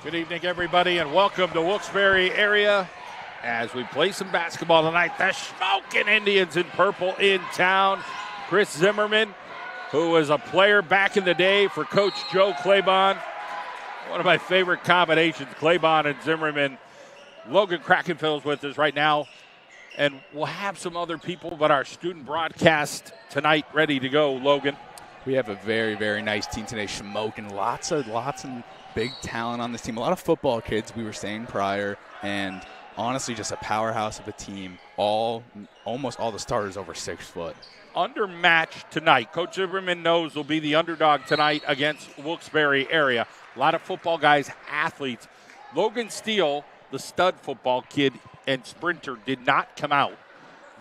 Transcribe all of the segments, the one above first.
Good evening, everybody, and welcome to Wilkes-Barre area as we play some basketball tonight. The Shamokin Indians in purple in town. Chris Zimmerman, who was a player back in the day for Coach Joe Claiborne. One of my favorite combinations, Claiborne and Zimmerman. Logan Krakenfield's with us right now, and we'll have some other people, but our student broadcast tonight ready to go. Logan. We have a very, very nice team today. Shamokin, lots of big talent on this team. A lot of football kids, we were saying prior, and honestly just a powerhouse of a team. Almost all the starters over 6 foot. Undermatched tonight. Coach Zimmerman knows will be the underdog tonight against Wilkes-Barre area. A lot of football guys, athletes. Logan Steele, the stud football kid and sprinter, did not come out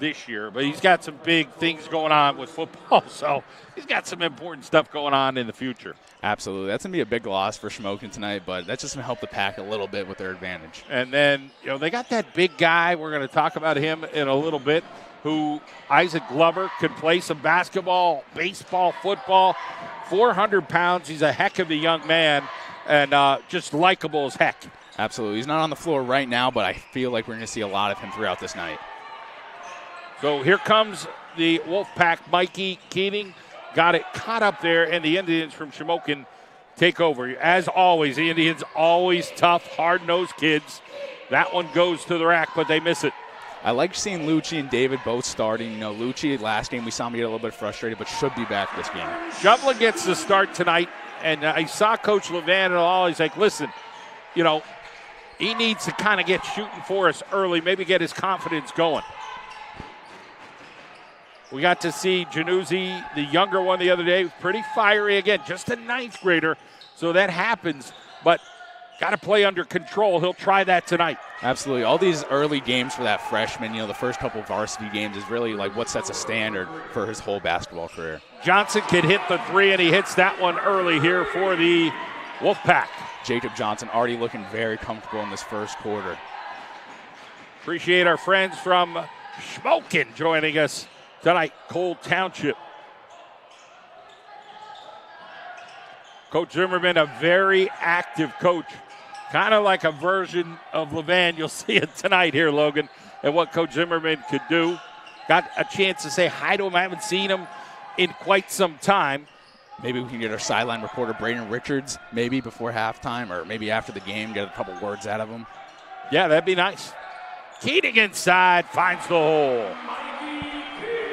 this year, but he's got some big things going on with football, so he's got some important stuff going on in the future. Absolutely. That's going to be a big loss for Shamokin tonight, but that's just going to help the pack a little bit with their advantage. And then, they got that big guy. We're going to talk about him in a little bit, who Isaac Glover could play some basketball, baseball, football, 400 pounds. He's a heck of a young man and just likable as heck. Absolutely. He's not on the floor right now, but I feel like we're going to see a lot of him throughout this night. So here comes the Wolfpack. Mikey Keating got it caught up there, and the Indians from Shamokin take over. As always, the Indians always tough, hard-nosed kids. That one goes to the rack, but they miss it. I like seeing Lucci and David both starting. Lucci, last game we saw him get a little bit frustrated, but should be back this game. Shovlin gets the start tonight, and I saw Coach Levan and all. He's like, listen, he needs to kind of get shooting for us early, maybe get his confidence going. We got to see Januzzi, the younger one, the other day. Pretty fiery again, just a 9th grader. So that happens, but got to play under control. He'll try that tonight. Absolutely. All these early games for that freshman, the first couple of varsity games is really like what sets a standard for his whole basketball career. Johnson can hit the 3, and he hits that one early here for the Wolfpack. Jacob Johnson already looking very comfortable in this first quarter. Appreciate our friends from Shamokin joining us tonight, Cole Township. Coach Zimmerman, a very active coach, kind of like a version of Levan. You'll see it tonight here, Logan, and what Coach Zimmerman could do. Got a chance to say hi to him. I haven't seen him in quite some time. Maybe we can get our sideline reporter, Braden Richards, maybe before halftime or maybe after the game, get a couple words out of him. Yeah, that'd be nice. Keating inside, finds the hole.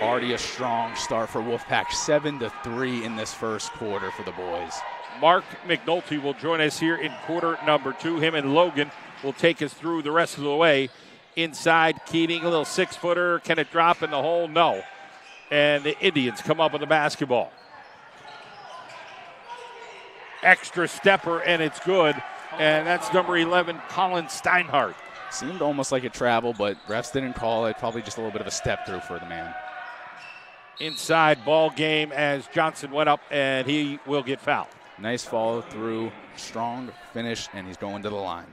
Already a strong start for Wolfpack, 7-3 in this first quarter for the boys. Mark McNulty will join us here in quarter number 2. Him and Logan will take us through the rest of the way. Inside, Keating, a little 6-footer. Can it drop in the hole? No. And the Indians come up with the basketball. Extra stepper, and it's good. And that's number 11, Colin Steinhardt. Seemed almost like a travel, but refs didn't call it. Probably just a little bit of a step through for the man. Inside ball game as Johnson went up, and he will get fouled. Nice follow through, strong finish, and he's going to the line.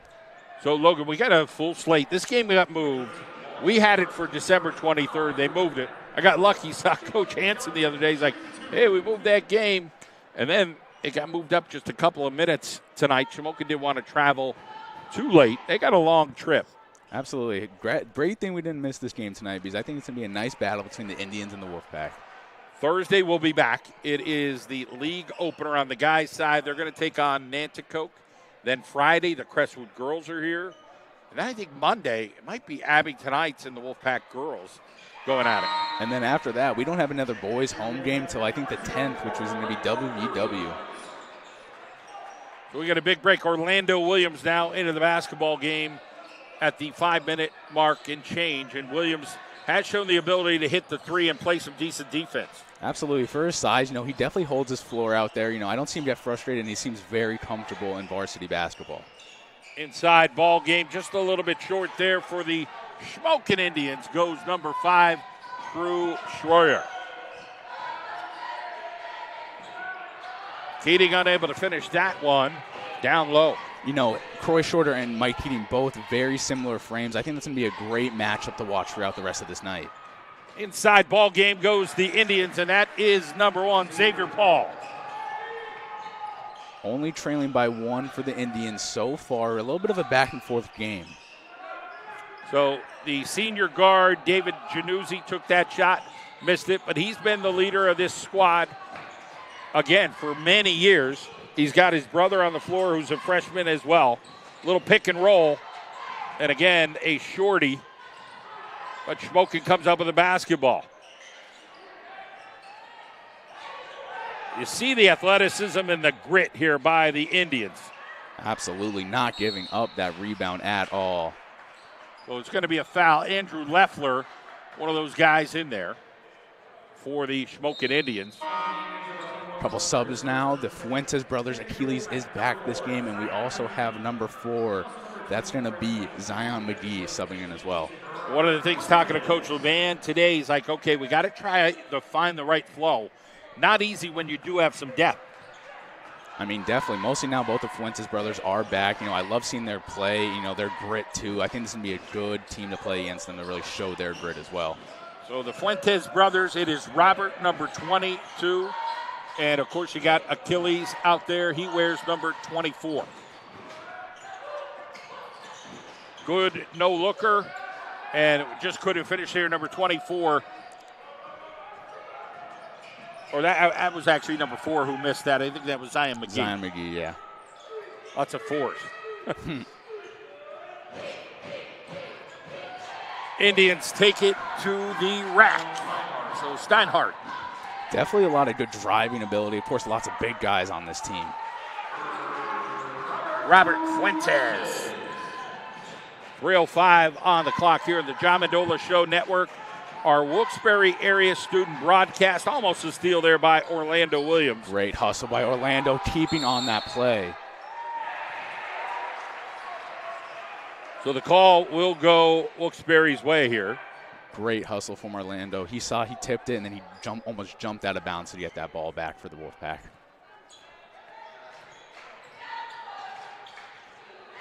So, Logan, we got a full slate. This game got moved. We had it for December 23rd. They moved it. I got lucky. Saw Coach Hansen the other day. He's like, hey, we moved that game. And then it got moved up just a couple of minutes tonight. Shamokin didn't want to travel too late. They got a long trip. Absolutely. Great thing we didn't miss this game tonight because I think it's going to be a nice battle between the Indians and the Wolfpack. Thursday we'll be back. It is the league opener on the guys' side. They're going to take on Nanticoke. Then Friday, the Crestwood girls are here. And then I think Monday, it might be Abington Heights and the Wolfpack girls going at it. And then after that, we don't have another boys' home game until I think the 10th, which was going to be WVW. So we got a big break. Orlando Williams now into the basketball game at the 5-minute mark and change. And Williams has shown the ability to hit the 3 and play some decent defense. Absolutely. For his size, he definitely holds his floor out there. I don't see him get frustrated, and he seems very comfortable in varsity basketball. Inside ball game, just a little bit short there for the Shamokin Indians. Goes number 5, Drew Schroyer. Keating unable to finish that one. Down low. Croy Shorter and Mike Keating, both very similar frames. I think that's going to be a great matchup to watch throughout the rest of this night. Inside ball game goes the Indians, and that is number 1, Xavier Paul. only trailing by 1 for the Indians so far. A little bit of a back-and-forth game. So the senior guard, David Januzzi, took that shot, missed it, but he's been the leader of this squad, again, for many years. He's got his brother on the floor who's a freshman as well. Little pick and roll, and again, a shorty, but Shamokin comes up with the basketball. You see the athleticism and the grit here by the Indians. Absolutely not giving up that rebound at all. So it's going to be a foul. Andrew Leffler, one of those guys in there for the Shamokin Indians. Couple subs now. The Fuentes brothers, Achilles is back this game, and we also have number 4. That's going to be Zion McGee subbing in as well. One of the things talking to Coach LeVan today, he's like, okay, we got to try to find the right flow. Not easy when you do have some depth. I mean, definitely. Mostly now both the Fuentes brothers are back. I love seeing their play, their grit too. I think this is going to be a good team to play against them to really show their grit as well. So the Fuentes brothers, it is Robert, number 22. And, of course, you got Achilles out there. He wears number 24. Good no-looker. And just couldn't finish here, number 24. Or that was actually number 4 who missed that. I think that was Zion McGee. Zion McGee, yeah. Lots of 4s. Indians take it to the rack. So Steinhardt. Definitely a lot of good driving ability. Of course, lots of big guys on this team. Robert Fuentes. 3:05 on the clock here in the John Mendola Show Network. Our Wilkes-Barre area student broadcast. Almost a steal there by Orlando Williams. Great hustle by Orlando, keeping on that play. So the call will go Wilkes-Barre's way here. Great hustle from Orlando. He tipped it, and then he almost jumped out of bounds to get that ball back for the Wolfpack.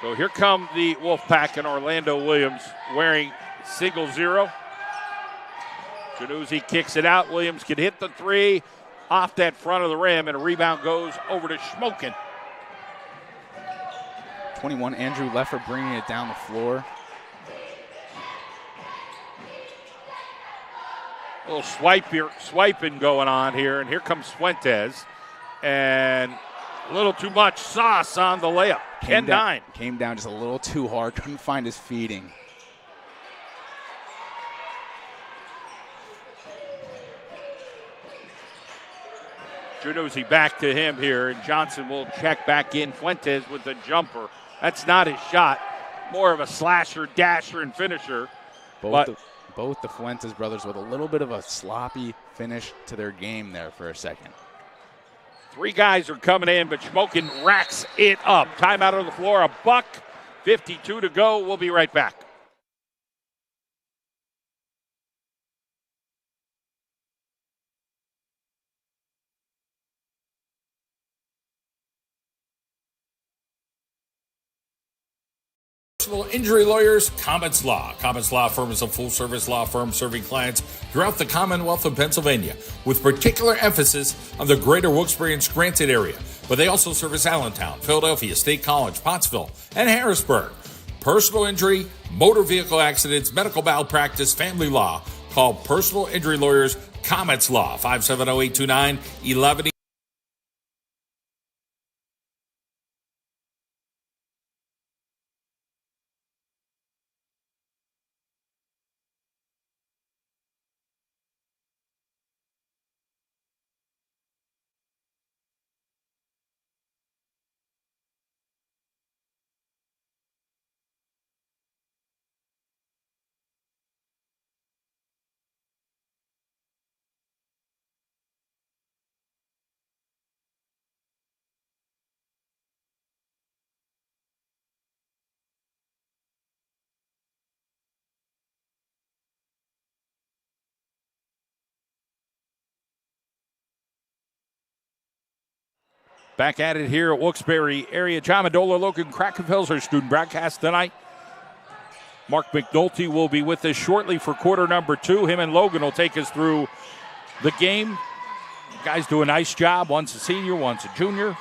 So here come the Wolfpack and Orlando Williams wearing single 0. Januzzi kicks it out. Williams can hit the 3 off that front of the rim, and a rebound goes over to Shamokin. 21, Andrew Leffler bringing it down the floor. A little swiping going on here, and here comes Fuentes. And a little too much sauce on the layup. 10-9. Came down just a little too hard. Couldn't find his feeding. Januzzi back to him here, and Johnson will check back in. Fuentes with the jumper. That's not his shot. More of a slasher, dasher, and finisher. Both the Fuentes brothers with a little bit of a sloppy finish to their game there for a second. 3 guys are coming in, but Shamokin racks it up. Timeout on the floor, a buck. 52 to go. We'll be right back. Personal injury lawyers, Comets Law. Comets Law Firm is a full-service law firm serving clients throughout the Commonwealth of Pennsylvania, with particular emphasis on the greater Wilkes-Barre and Scranton area. But they also service Allentown, Philadelphia, State College, Pottsville, and Harrisburg. Personal injury, motor vehicle accidents, medical malpractice, family law. Call Personal Injury Lawyers, Comets Law, 570-829-11. Back at it here at Wilkes-Barre area. John Mendola, Logan Krakenfels, our student broadcast tonight. Mark McNulty will be with us shortly for quarter number 2. Him and Logan will take us through the game. Guys do a nice job. One's a senior, one's a junior.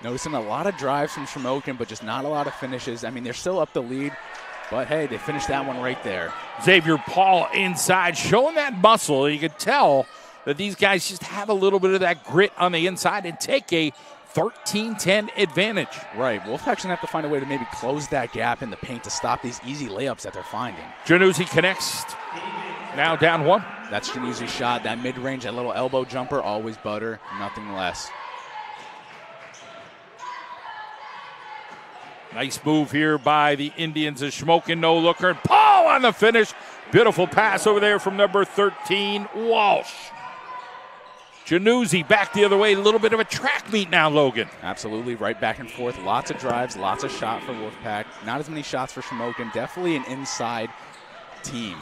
Noticing a lot of drives from Shamokin, but just not a lot of finishes. I mean, they're still up the lead, but hey, they finished that one right there. Xavier Paul inside, showing that muscle. You could tell that these guys just have a little bit of that grit on the inside and take a 13-10 advantage. Right. Wolfpack's going to have to find a way to maybe close that gap in the paint to stop these easy layups that they're finding. Januzzi connects. Now down one. That's Januzzi's shot. That mid-range, that little elbow jumper, always butter, nothing less. Nice move here by the Indians as Shamokin, no looker. And Paul on the finish. Beautiful pass over there from number 13, Walsh. Januzzi back the other way. A little bit of a track meet now, Logan. Absolutely. Right back and forth. Lots of drives, lots of shot for Wolfpack. Not as many shots for Shamokin. Definitely an inside team.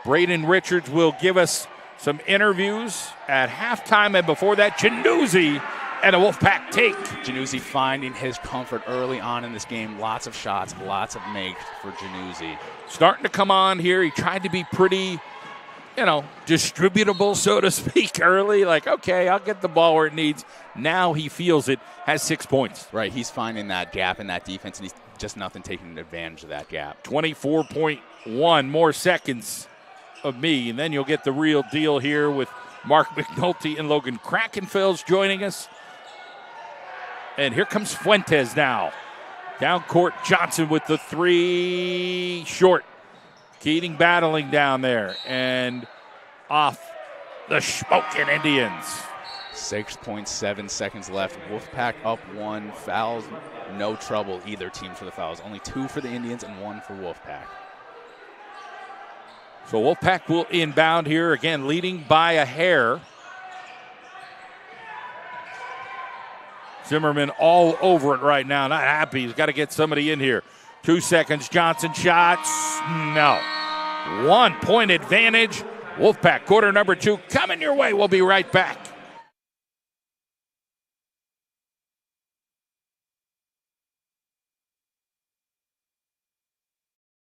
Braden Richards will give us some interviews at halftime. And before that, Januzzi and a Wolfpack take. Januzzi finding his comfort early on in this game. Lots of shots, lots of makes for Januzzi. Starting to come on here. He tried to be pretty, distributable, so to speak, early. Like, okay, I'll get the ball where it needs. Now he feels it, has 6 points. Right, he's finding that gap in that defense, and he's just nothing taking advantage of that gap. 24.1 more seconds of me, and then you'll get the real deal here with Mark McNulty and Logan Krakenfels joining us. And here comes Fuentes now. Down court, Johnson with the three, short. Keating battling down there, and off the Shamokin Indians. 6.7 seconds left. Wolfpack up one. Fouls, no trouble either team for the fouls. Only 2 for the Indians and 1 for Wolfpack. So Wolfpack will inbound here, again leading by a hair. Zimmerman all over it right now, not happy. He's got to get somebody in here. 2 seconds, Johnson shots, no. 1 point advantage. Wolfpack, quarter number 2, coming your way. We'll be right back.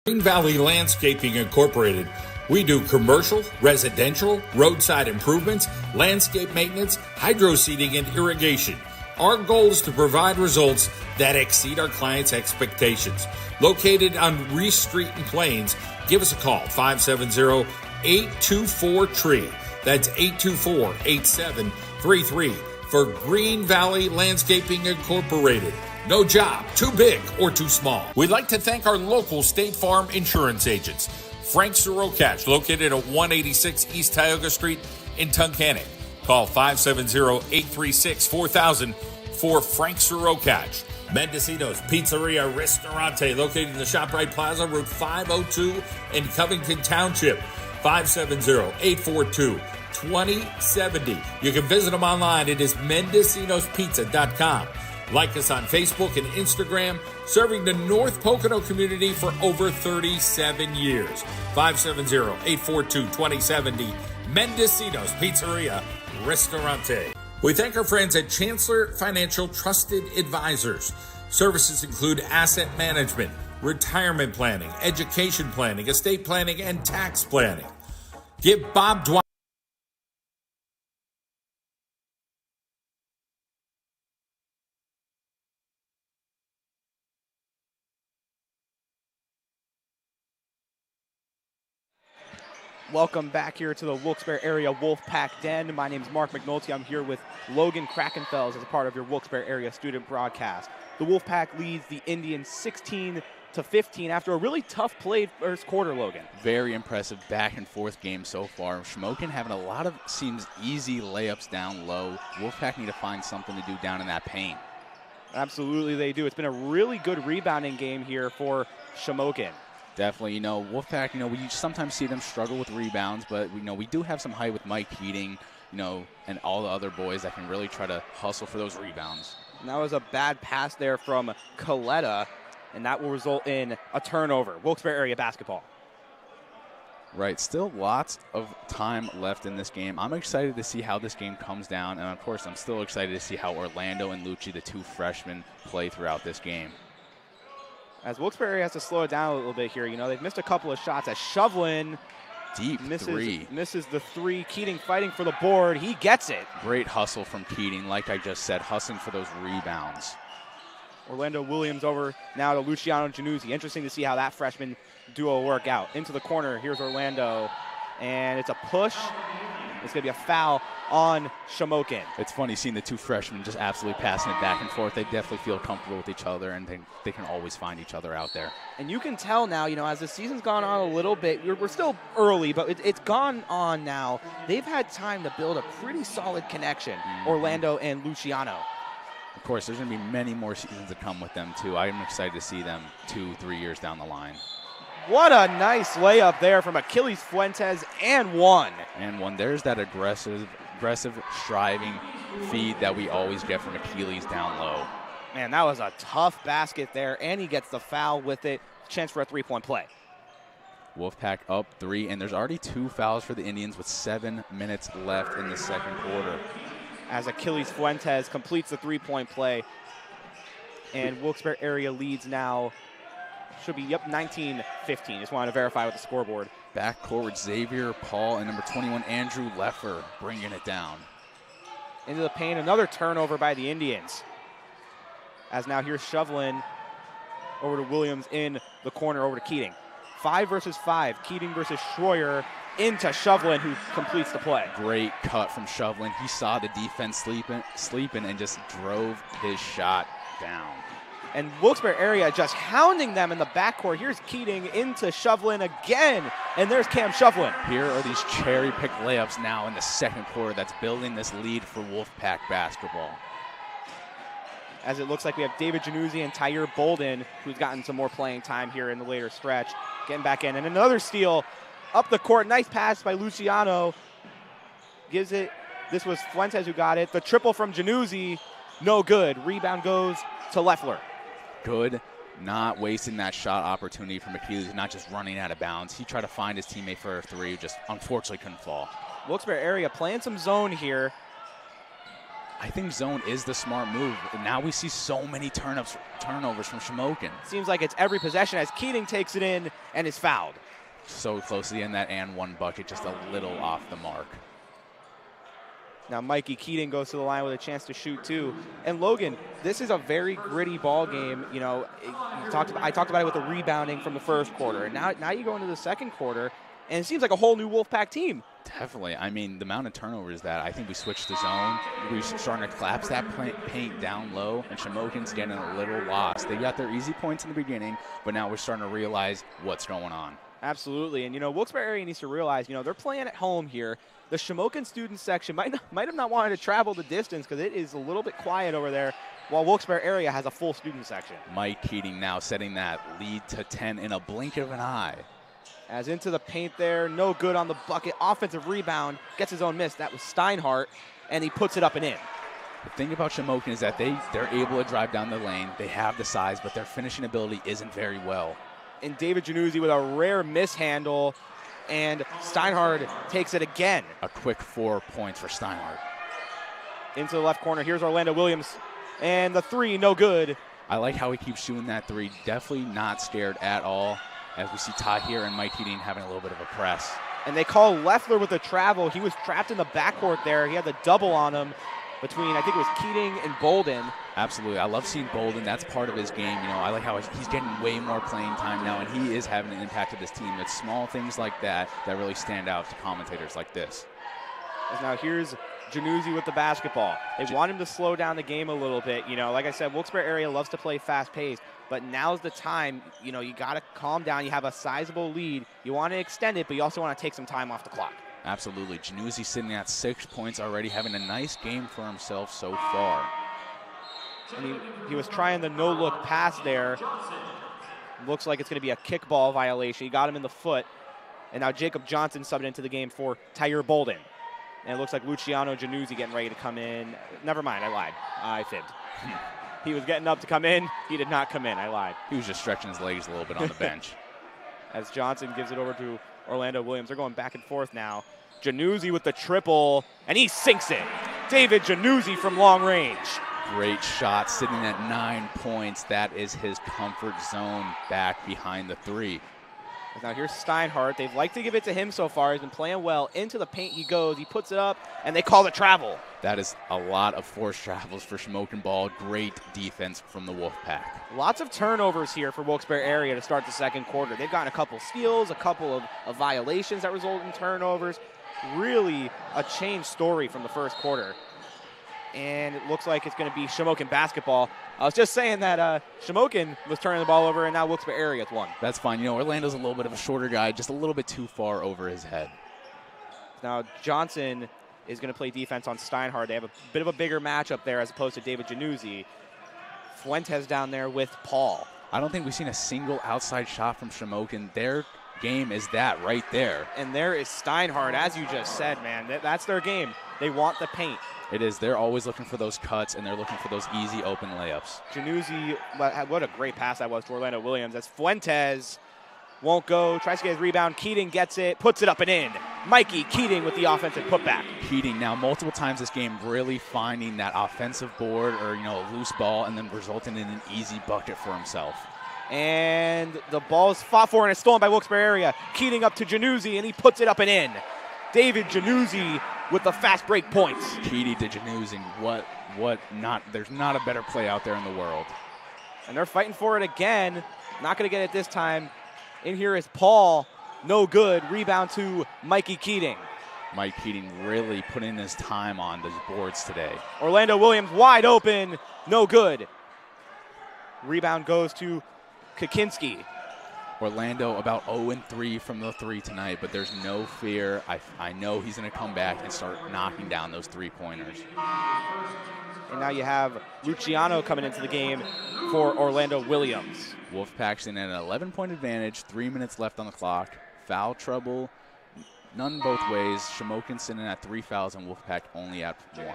Green Valley Landscaping Incorporated. We do commercial, residential, roadside improvements, landscape maintenance, hydro seeding, and irrigation. Our goal is to provide results that exceed our clients' expectations. Located on Reese Street in Plains, give us a call, 570-824-TREE. That's 824-8733 for Green Valley Landscaping Incorporated. No job too big or too small. We'd like to thank our local State Farm insurance agents. Frank Sorokash, located at 186 East Tioga Street in Tunkhannock. Call 570-836-4000 for Frank Sorokash. Mendocino's Pizzeria Ristorante, located in the ShopRite Plaza, Route 502 in Covington Township. 570-842-2070. You can visit them online. It is Mendocino'sPizza.com. Like us on Facebook and Instagram, serving the North Pocono community for over 37 years. 570-842-2070. Mendocino's Pizzeria Ristorante. We thank our friends at Chancellor Financial Trusted Advisors. Services include asset management, retirement planning, education planning, estate planning, and tax planning. Give Bob Dwight. Welcome back here to the Wilkes-Barre area Wolfpack Den. My name is Mark McNulty. I'm here with Logan Krakenfels as a part of your Wilkes-Barre area student broadcast. The Wolfpack leads the Indians 16-15 after a really tough played first quarter, Logan. Very impressive back and forth game so far. Shamokin having a lot of, seems easy layups down low. Wolfpack need to find something to do down in that paint. Absolutely they do. It's been a really good rebounding game here for Shamokin. Definitely, Wolfpack, we sometimes see them struggle with rebounds, but, we do have some height with Mike Keating, and all the other boys that can really try to hustle for those rebounds. And that was a bad pass there from Coletta, and that will result in a turnover. Wilkes-Barre area basketball. Right, still lots of time left in this game. I'm excited to see how this game comes down, and, of course, I'm still excited to see how Orlando and Lucci, the 2 freshmen, play throughout this game. As Wilkes-Barre has to slow it down a little bit here. They've missed a couple of shots as Shovlin deep three. Misses the three. Keating fighting for the board. He gets it. Great hustle from Keating, like I just said, hustling for those rebounds. Orlando Williams over now to Luciano Januzzi. Interesting to see how that freshman duo work out. Into the corner. Here's Orlando. And it's a push. It's going to be a foul on Shamokin. It's funny seeing the two freshmen just absolutely passing it back and forth. They definitely feel comfortable with each other, and they can always find each other out there. And you can tell now, as the season's gone on a little bit, we're still early, but it's gone on now. They've had time to build a pretty solid connection, Orlando and Luciano. Of course, there's going to be many more seasons to come with them, too. I'm excited to see them 2-3 years down the line. What a nice layup there from Achilles Fuentes, and one. And one. There's that aggressive, striving feed that we always get from Achilles down low. Man, that was a tough basket there, and he gets the foul with it. Chance for a three-point play. Wolfpack up 3, and there's already 2 fouls for the Indians with 7 minutes left in the second quarter. As Achilles Fuentes completes the three-point play, and Wilkes-Barre area leads now. Should be, 19-15. Just wanted to verify with the scoreboard. Back court, Xavier Paul and number 21, Andrew Leffer, bringing it down. Into the paint, another turnover by the Indians. As now here's Shovlin over to Williams in the corner over to Keating. 5 versus 5, Keating versus Schroyer into Shovlin, who completes the play. Great cut from Shovlin. He saw the defense sleeping and just drove his shot down. And Wilkes-Barre area just hounding them in the backcourt. Here's Keating into Shovlin again, and there's Cam Shovlin. Here are these cherry-picked layups now in the second quarter that's building this lead for Wolfpack basketball. As it looks like we have David Januzzi and Tyre Bolden, who's gotten some more playing time here in the later stretch, getting back in. And another steal up the court. Nice pass by Luciano. Gives it. This was Fuentes who got it. The triple from Januzzi, no good. Rebound goes to Leffler. Good, not wasting that shot opportunity from Achilles, not just running out of bounds. He tried to find his teammate for a three, just unfortunately couldn't fall. Wilkes-Barre area playing some zone here. I think zone is the smart move. And now we see so many turnovers from Shamokin. Seems like it's every possession as Keating takes it in and is fouled. So close to the end, that and one bucket, just a little off the mark. Now Mikey Keating goes to the line with a chance to shoot too. And Logan, this is a very gritty ball game. I talked about it with the rebounding from the first quarter. And now you go into the second quarter, and it seems like a whole new Wolfpack team. Definitely. I mean, the amount of turnovers that I think we switched to zone. We're starting to collapse that paint down low, and Shamokin's getting a little lost. They got their easy points in the beginning, but now we're starting to realize what's going on. Absolutely. And, Wilkes-Barre area needs to realize, they're playing at home here. The Shamokin student section might have not wanted to travel the distance because it is a little bit quiet over there, while Wilkes-Barre area has a full student section. Mike Keating now setting that lead to 10 in a blink of an eye. As into the paint there, no good on the bucket. Offensive rebound, gets his own miss. That was Steinhardt, and he puts it up and in. The thing about Shamokin is that they're able to drive down the lane. They have the size, but their finishing ability isn't very well. And David Januzzi with a rare mishandle, and Steinhardt takes it again. A quick 4 points for Steinhardt. Into the left corner, here's Orlando Williams, and the three, no good. I like how he keeps shooting that three. Definitely not scared at all, as we see Tahir and Mike Keating having a little bit of a press. And they call Leffler with the travel. He was trapped in the backcourt there. He had the double on him between, I think it was Keating and Bolden. Absolutely. I love seeing Bolden. That's part of his game. I like how he's getting way more playing time now, and he is having an impact to this team. It's small things like that really stand out to commentators like this. As now here's Januzzi with the basketball. They want him to slow down the game a little bit. Like I said, Wilkes-Barre area loves to play fast-paced, but now's the time. You got to calm down. You have a sizable lead. You want to extend it, but you also want to take some time off the clock. Absolutely. Januzzi sitting at 6 points already, having a nice game for himself so far. And he was trying the no-look pass there. Looks like it's going to be a kickball violation. He got him in the foot. And now Jacob Johnson subbed into the game for Tyre Bolden. And it looks like Luciano Januzzi getting ready to come in. Never mind, I lied. I fibbed. He was getting up to come in. He did not come in. I lied. He was just stretching his legs a little bit on the bench. As Johnson gives it over to Orlando Williams. They're going back and forth now. Januzzi with the triple, and he sinks it. David Januzzi from long range. Great shot, sitting at 9 points. That is his comfort zone back behind the three. Now here's Steinhardt. They've liked to give it to him so far. He's been playing well. Into the paint he goes. He puts it up, and they call the travel. That is a lot of forced travels for Shamokin ball. Great defense from the Wolfpack. Lots of turnovers here for Wilkes-Barre area to start the second quarter. They've gotten a couple steals, a couple of violations that result in turnovers. Really a change story from the first quarter. And it looks like it's going to be Shamokin basketball. I was just saying that Shamokin was turning the ball over, and now Wilkes-Barre area has won. That's fine. You know, Orlando's a little bit of a shorter guy, just a little bit too far over his head. Now Johnson is going to play defense on Steinhardt. They have a bit of a bigger matchup there as opposed to David Januzzi. Fuentes down there with Paul. I don't think we've seen a single outside shot from Shamokin. Their game is that right there. And there is Steinhardt, as you just said, man. That's their game. They want the paint. It is. They're always looking for those cuts, and they're looking for those easy open layups. Januzzi, what a great pass that was to Orlando Williams. As Fuentes won't go, tries to get his rebound. Keating gets it, puts it up and in. Mikey Keating with the offensive putback. Keating now multiple times this game really finding that offensive board or, you know, a loose ball and then resulting in an easy bucket for himself. And the ball is fought for and it's stolen by Wilkes-Barre area. Keating up to Januzzi, and he puts it up and in. David Januzzi with the fast break points. Keating to Januzzi, there's not a better play out there in the world. And they're fighting for it again. Not going to get it this time. In here is Paul. No good. Rebound to Mikey Keating. Mike Keating really putting his time on those boards today. Orlando Williams wide open. No good. Rebound goes to Kakinski. Orlando about 0-3 from the three tonight, but there's no fear. I know he's going to come back and start knocking down those three-pointers. And now you have Luciano coming into the game for Orlando Williams. Wolfpack's in an 11-point advantage, 3 minutes left on the clock. Foul trouble, none both ways. Shamokin sitting at 3 fouls and Wolfpack only at 1.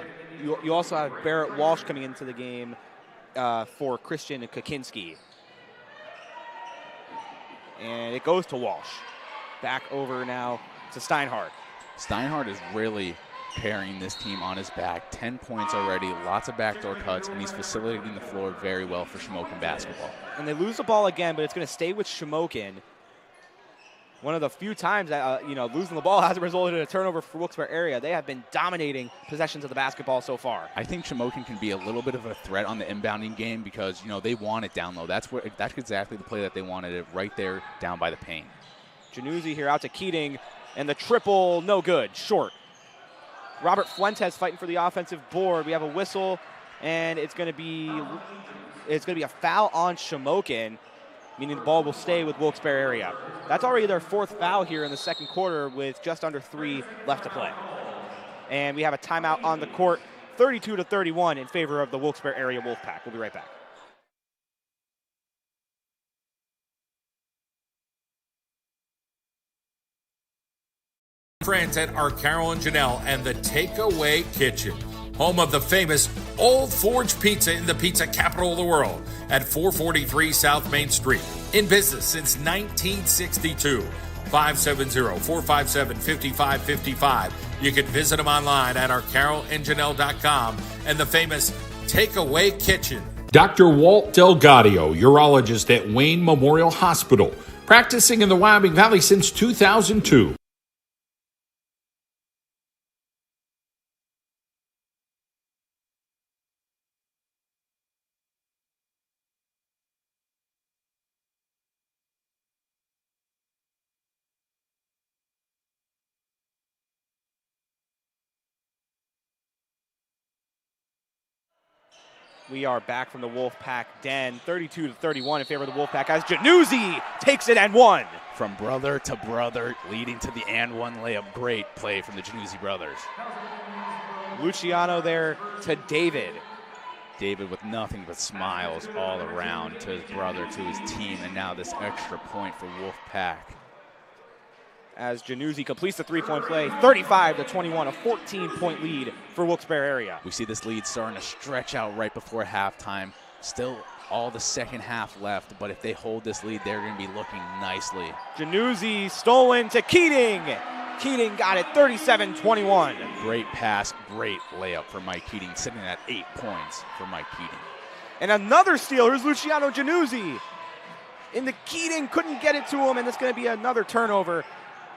You also have Barrett Walsh coming into the game for Christian Kakinski. And it goes to Walsh. Back over now to Steinhardt. Steinhardt is really carrying this team on his back. 10 points already, lots of backdoor cuts, and he's facilitating the floor very well for Shamokin basketball. And they lose the ball again, but it's going to stay with Shamokin. One of the few times that losing the ball hasn't resulted in a turnover for Wilkes-Barre area. They have been dominating possessions of the basketball so far. I think Shamokin can be a little bit of a threat on the inbounding game because they want it down low. That's exactly the play that they wanted, it right there down by the paint. Januzzi here out to Keating, and the triple no good, short. Robert Fuentes fighting for the offensive board. We have a whistle, and it's going to be a foul on Shamokin, meaning the ball will stay with Wilkes-Barre area. That's already their 4th foul here in the second quarter with just under 3 left to play. And we have a timeout on the court, 32-31 in favor of the Wilkes-Barre area Wolfpack. We'll be right back. Friends at our Carol and Janelle and the Takeaway Kitchen, home of the famous Old Forge Pizza in the pizza capital of the world at 443 South Main Street. In business since 1962. 570-457-5555. You can visit them online at ourcarolandjanelle.com and the famous Takeaway Kitchen. Dr. Walt Delgadio, urologist at Wayne Memorial Hospital, practicing in the Wyoming Valley since 2002. We are back from the Wolfpack den, 32-31 in favor of the Wolfpack as Januzzi takes it and one. From brother to brother, leading to the and one layup. Great play from the Januzzi brothers. Luciano there to David. David with nothing but smiles all around to his brother, to his team, and now this extra point for Wolfpack. As Januzzi completes the three-point play, 35-21, a 14-point lead for Wilkes-Barre area. We see this lead starting to stretch out right before halftime. Still all the second half left, but if they hold this lead, they're going to be looking nicely. Januzzi stolen to Keating. Keating got it, 37-21. Great pass, great layup for Mike Keating, sitting at 8 points for Mike Keating. And another steal, here's Luciano Januzzi. into Keating, couldn't get it to him, and it's going to be another turnover.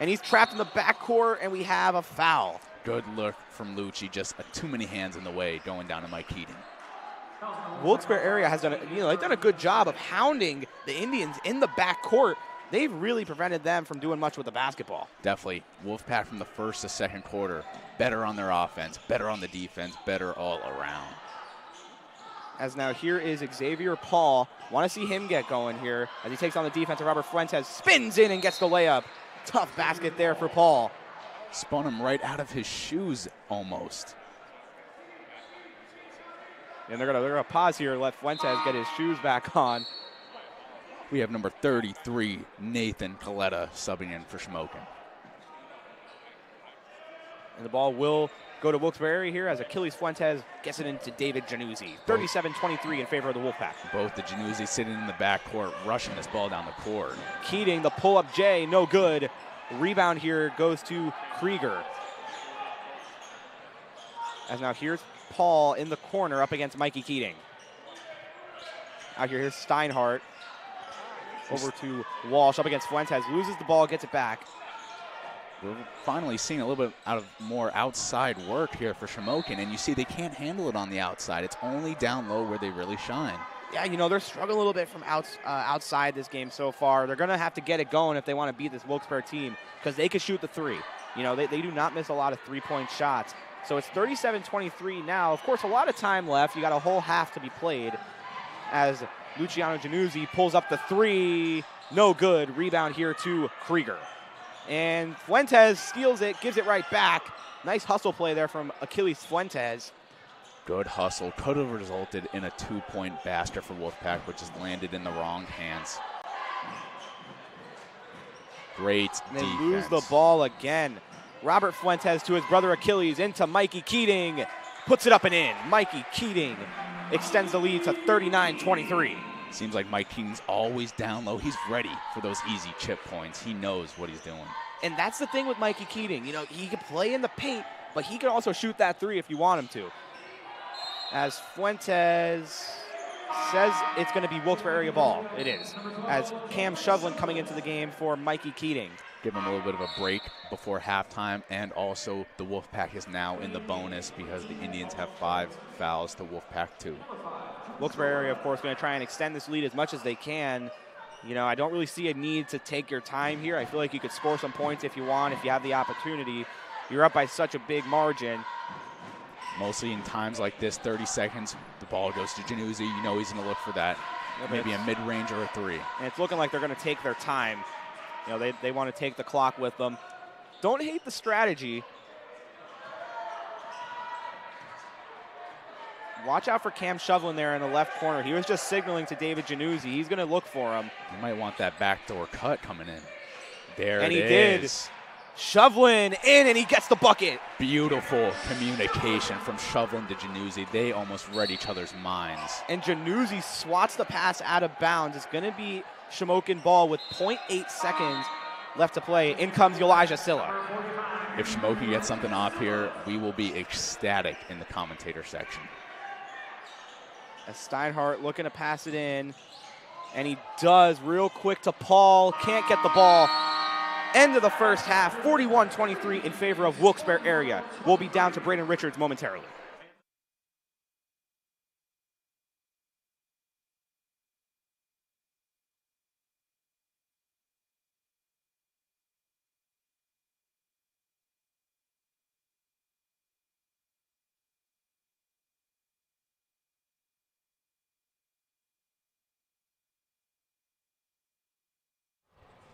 And he's trapped in the backcourt, and we have a foul. Good look from Lucci, just too many hands in the way going down to Mike Keating. Wilkes-Barre area has done they've done a good job of hounding the Indians in the backcourt. They've really prevented them from doing much with the basketball. Definitely. Wolfpack from the first to second quarter, better on their offense, better on the defense, better all around. As now here is Xavier Paul. Want to see him get going here as he takes on the defense of Robert Fuentes. Spins in and gets the layup. Tough basket there for Paul. Spun him right out of his shoes almost. And they're gonna pause here, let Fuentes get his shoes back on. We have number 33, Nathan Coletta, subbing in for Shamokin. And the ball will go to Wilkes-Barre here as Achilles Fuentes gets it into David Januzzi. 37-23 in favor of the Wolfpack. Both the Januzzi sitting in the backcourt, rushing this ball down the court. Keating, the pull-up J, no good. Rebound here goes to Krieger. As now here's Paul in the corner up against Mikey Keating. Out here's Steinhardt. Over to Walsh up against Fuentes. Loses the ball, gets it back. We're finally seeing a little bit more outside work here for Shamokin, and you see they can't handle it on the outside. It's only down low where they really shine. Yeah, they're struggling a little bit from outside this game so far. They're going to have to get it going if they want to beat this Wilkes-Barre team because they can shoot the three. They do not miss a lot of three-point shots. So it's 37-23 now. Of course, a lot of time left. You got a whole half to be played as Luciano Januzzi pulls up the three. No good. Rebound here to Krieger. And Fuentes steals it, gives it right back. Nice hustle play there from Achilles Fuentes. Good hustle. Could have resulted in a 2-point basket for Wolfpack, which has landed in the wrong hands. Great defense. They lose the ball again. Robert Fuentes to his brother Achilles into Mikey Keating. Puts it up and in. Mikey Keating extends the lead to 39-23. Seems like Mike Keating's always down low. He's ready for those easy chip points. He knows what he's doing. And that's the thing with Mikey Keating. He can play in the paint, but he can also shoot that three if you want him to. As Fuentes says it's going to be Wilkes-Barre area ball. It is. As Cam Shovlin coming into the game for Mikey Keating. Give him a little bit of a break before halftime, and also the Wolfpack is now in the bonus because the Indians have 5 fouls to Wolfpack 2. Wilkes-Barre area, of course, going to try and extend this lead as much as they can. I don't really see a need to take your time here. I feel like you could score some points if you want, if you have the opportunity. You're up by such a big margin. Mostly in times like this, 30 seconds, the ball goes to Januzzi. He's going to look for that, maybe a mid-range or a three. And it's looking like they're going to take their time. They want to take the clock with them. Don't hate the strategy. Watch out for Cam Shovlin there in the left corner. He was just signaling to David Januzzi. He's going to look for him. You might want that backdoor cut coming in. There and it he is. Did. Shovlin in, and he gets the bucket. Beautiful communication from Shovlin to Januzzi. They almost read each other's minds. And Januzzi swats the pass out of bounds. It's going to be Shamokin ball with 0.8 seconds left to play. In comes Elijah Silla. If Shamokin gets something off here, we will be ecstatic in the commentator section. As Steinhardt looking to pass it in, and he does real quick to Paul. Can't get the ball. End of the first half, 41-23 in favor of Wilkes-Barre area. We'll be down to Braden Richards momentarily.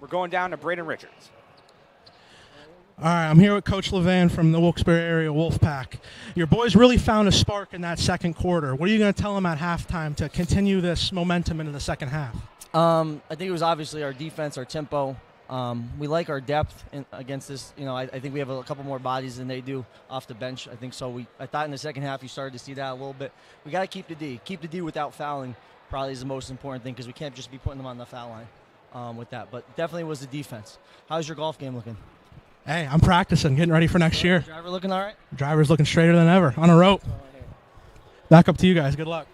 We're going down to Braden Richards. All right, I'm here with Coach Levan from the Wilkes-Barre area Wolfpack. Your boys really found a spark in that second quarter. What are you going to tell them at halftime to continue this momentum into the second half? I think it was obviously our defense, our tempo. We like our depth against this. I think we have a couple more bodies than they do off the bench. I think so. I thought in the second half you started to see that a little bit. We got to keep the D. Keep the D without fouling probably is the most important thing because we can't just be putting them on the foul line. With that, but definitely was the defense. How's your golf game looking? Hey, I'm practicing, getting ready for next year. Driver looking all right? Driver's looking straighter than ever, on a rope. Back up to you guys. Good luck.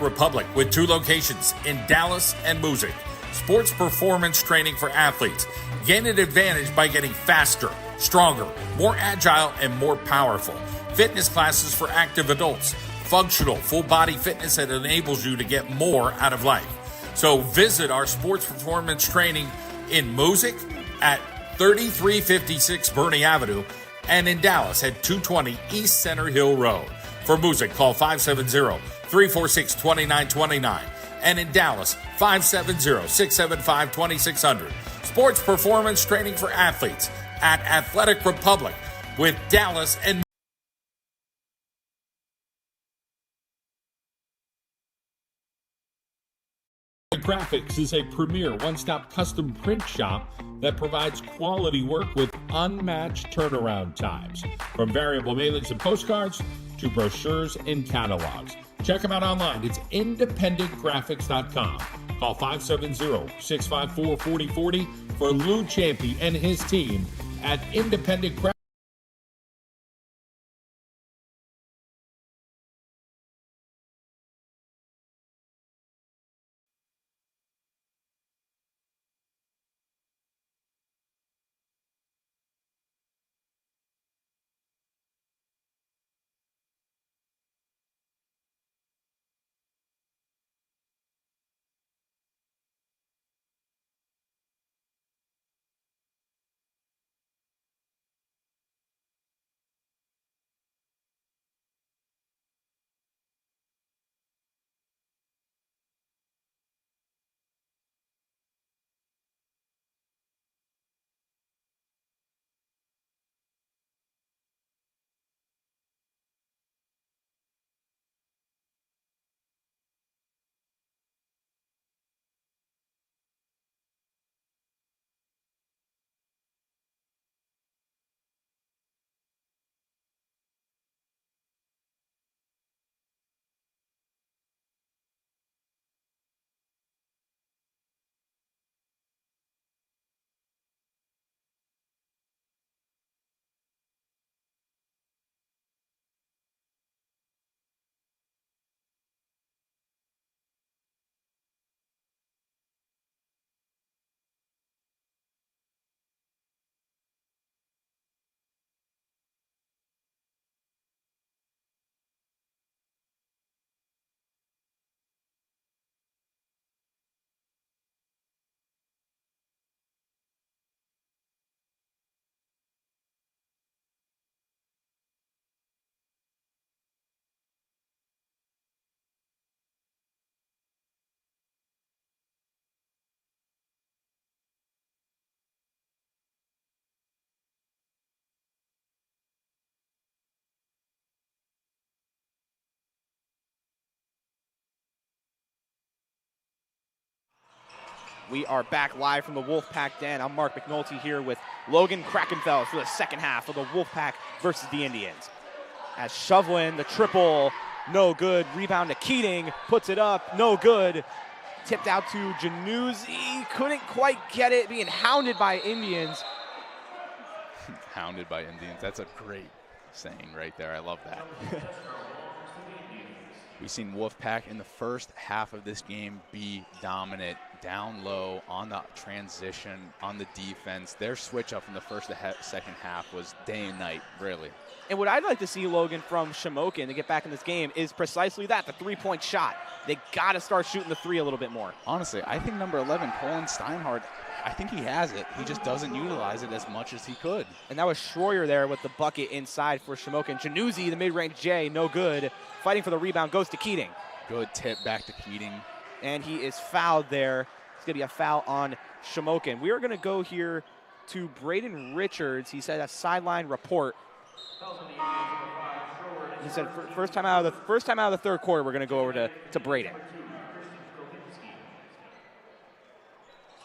Republic with 2 locations in Dallas and Music. Sports performance training for athletes. Gain an advantage by getting faster, stronger, more agile, and more powerful. Fitness classes for active adults. Functional, full-body fitness that enables you to get more out of life. So visit our sports performance training in Music at 3356 Bernie Avenue and in Dallas at 220 East Center Hill Road. For Music, call 570-346-2929. And in Dallas, 570-675-2600. Sports performance training for athletes at Athletic Republic with Dallas and Graphics is a premier one-stop custom print shop that provides quality work with unmatched turnaround times. From variable mailings and postcards to brochures and catalogs. Check them out online. It's independentgraphics.com. Call 570-654-4040 for Lou Champy and his team at Independent Graphics. We are back live from the Wolfpack Den. I'm Mark McNulty here with Logan Krakenfeld for the second half of the Wolfpack versus the Indians. As Shovelin, the triple, no good. Rebound to Keating, puts it up, no good. Tipped out to Januzzi, couldn't quite get it, being hounded by Indians. Hounded by Indians, that's a great saying right there. I love that. We've seen Wolfpack in the first half of this game be dominant, down low, on the transition, on the defense. Their switch up from the first to second half was day and night, really. And what I'd like to see, Logan, from Shamokin to get back in this game is precisely that, the three-point shot. They got to start shooting the three a little bit more. Honestly, I think number 11, Colin Steinhardt, I think he has it. He just doesn't utilize it as much as he could. And that was Schroyer there with the bucket inside for Shamokin. Januzzi, the mid-range J, no good. Fighting for the rebound, goes to Keating. Good tip back to Keating. And he is fouled there. It's going to be a foul on Shamokin. We are going to go here to Braden Richards. He said a sideline report. He said first time out of the third quarter, we're going to go over to Braden.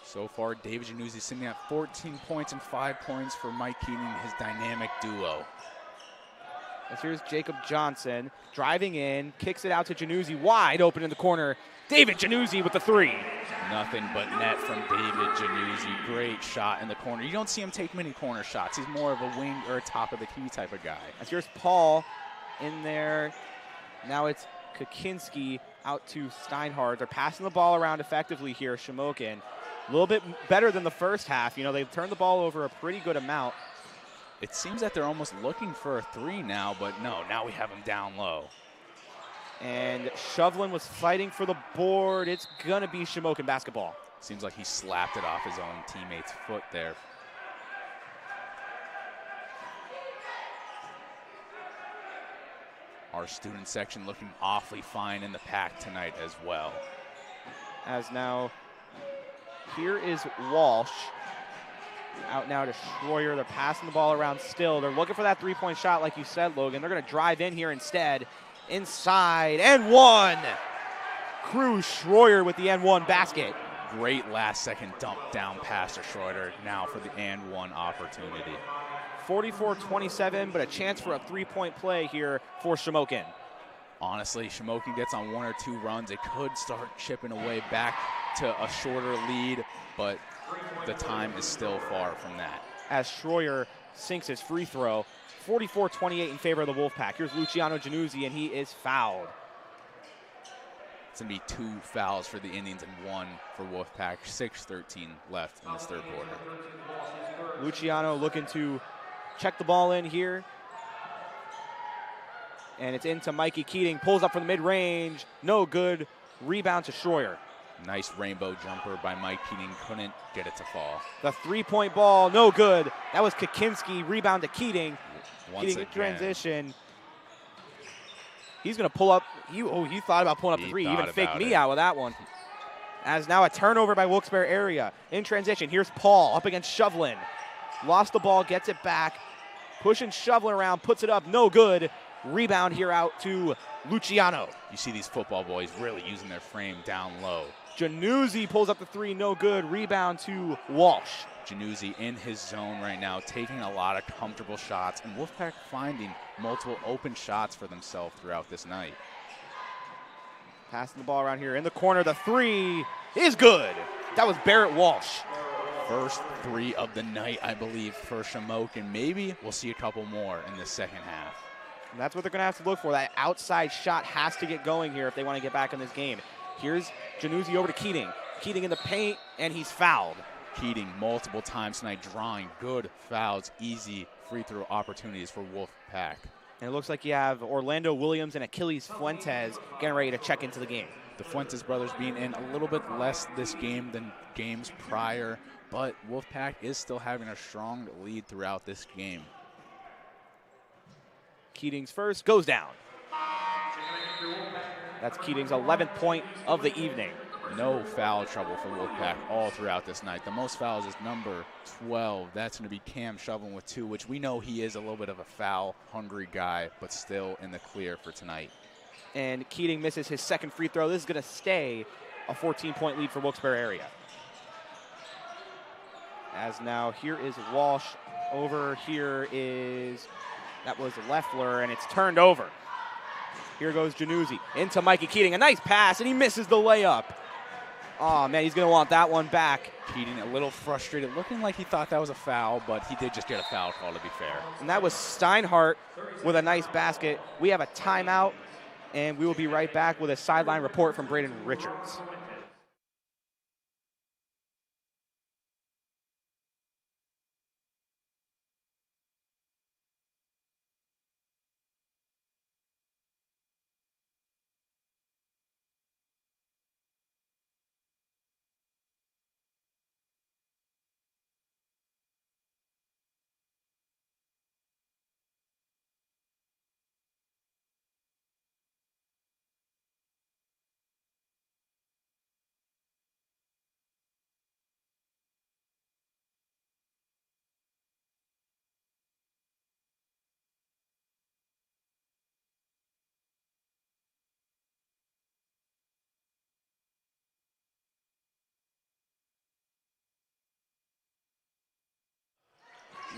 So far, David Januzzi sitting at 14 points and 5 points for Mike Keating, his dynamic duo. As here's Jacob Johnson driving in, kicks it out to Januzzi, wide open in the corner. David Januzzi with the three. Nothing but net from David Januzzi. Great shot in the corner. You don't see him take many corner shots. He's more of a wing or a top of the key type of guy. As here's Paul in there. Now it's Kakinski out to Steinhardt. They're passing the ball around effectively here, Shamokin. A little bit better than the first half. You know, they've turned the ball over a pretty good amount. It seems that they're almost looking for a three now, but no, now we have them down low. And Shovlin was fighting for the board. It's going to be Shamokin basketball. Seems like he slapped it off his own teammate's foot there. Our student section looking awfully fine in the pack tonight as well. As now, here is Walsh. Out now to Schroyer. They're passing the ball around still. They're looking for that three-point shot like you said, Logan. They're going to drive in here instead. Inside, and one. Cruz Schroyer with the and-one basket. Great last-second dump down pass to Schroeder now for the and-one opportunity. 44-27, but a chance for a three-point play here for Shamokin. Honestly, Shamokin gets on one or two runs. It could start chipping away back to a shorter lead, but the time is still far from that. As Schroyer sinks his free throw, 44-28 in favor of the Wolfpack. Here's Luciano Januzzi, and he is fouled. It's going to be 2 fouls for the Indians and 1 for Wolfpack. 6:13 left in this third quarter. Luciano looking to check the ball in here. And it's into Mikey Keating. Pulls up from the mid-range. No good. Rebound to Schroyer. Nice rainbow jumper by Mike Keating. Couldn't get it to fall. The three-point ball, no good. That was Kakinski. Rebound to Keating. Once Keating again. transition. He's going to pull up. He thought about pulling up the three. He even faked me out with that one. As now a turnover by Wilkes-Barre area. In transition, here's Paul up against Shovlin. Lost the ball, gets it back. Pushing Shovlin around, puts it up, no good. Rebound here out to Luciano. You see these football boys really using their frame down low. Januzzi pulls up the three, no good. Rebound to Walsh. Januzzi in his zone right now, taking a lot of comfortable shots, and Wolfpack finding multiple open shots for themselves throughout this night. Passing the ball around here in the corner. The three is good. That was Barrett Walsh. First three of the night, I believe, for Shamokin. Maybe we'll see a couple more in the second half. And that's what they're going to have to look for. That outside shot has to get going here if they want to get back in this game. Here's Januzzi over to Keating. Keating in the paint, and he's fouled. Keating multiple times tonight drawing good fouls, easy free throw opportunities for Wolfpack. And it looks like you have Orlando Williams and Achilles Fuentes getting ready to check into the game. The Fuentes brothers being in a little bit less this game than games prior, but Wolfpack is still having a strong lead throughout this game. Keating's first goes down. That's Keating's 11th point of the evening. No foul trouble for Wolfpack all throughout this night. The most fouls is number 12. That's going to be Cam Shovlin with 2, which we know he is a little bit of a foul-hungry guy, but still in the clear for tonight. And Keating misses his second free throw. This is going to stay a 14-point lead for Wilkes-Barre area. As now here is Walsh. Over here is, that was Leffler, and it's turned over. Here goes Januzzi into Mikey Keating. A nice pass, and he misses the layup. Oh, man, he's going to want that one back. Keating a little frustrated, looking like he thought that was a foul, but he did just get a foul call, to be fair. And that was Steinhardt with a nice basket. We have a timeout, and we will be right back with a sideline report from Braden Richards.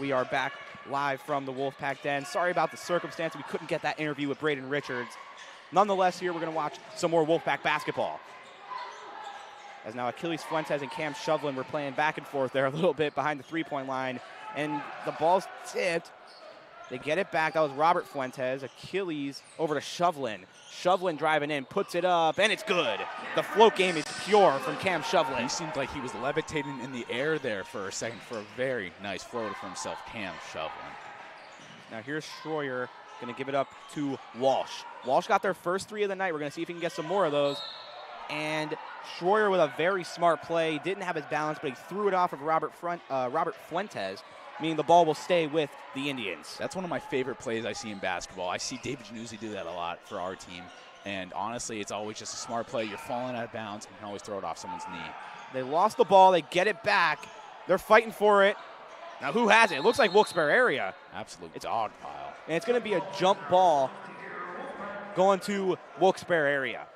We are back live from the Wolfpack Den. Sorry about the circumstance. We couldn't get that interview with Braden Richards. Nonetheless, here we're going to watch some more Wolfpack basketball. As now Achilles Fuentes and Cam Shovlin were playing back and forth there a little bit behind the three-point line. And the ball's tipped. They get it back. That was Robert Fuentes. Achilles over to Shovlin. Shovlin driving in, puts it up, and it's good. The float game is pure from Cam Shovlin. He seemed like he was levitating in the air there for a second for a very nice floater for himself, Cam Shovlin. Now here's Schroyer, going to give it up to Walsh. Walsh got their first 3 of the night. We're going to see if he can get some more of those. And Schroyer with a very smart play. Didn't have his balance, but he threw it off of Robert Fuentes, meaning the ball will stay with the Indians. That's one of my favorite plays I see in basketball. I see David Januzzi do that a lot for our team. And honestly, it's always just a smart play. You're falling out of bounds and you can always throw it off someone's knee. They lost the ball. They get it back. They're fighting for it. Now who has it? It looks like Wilkes-Barre area. Absolute dog pile. And it's going to be a jump ball going to Wilkes-Barre area.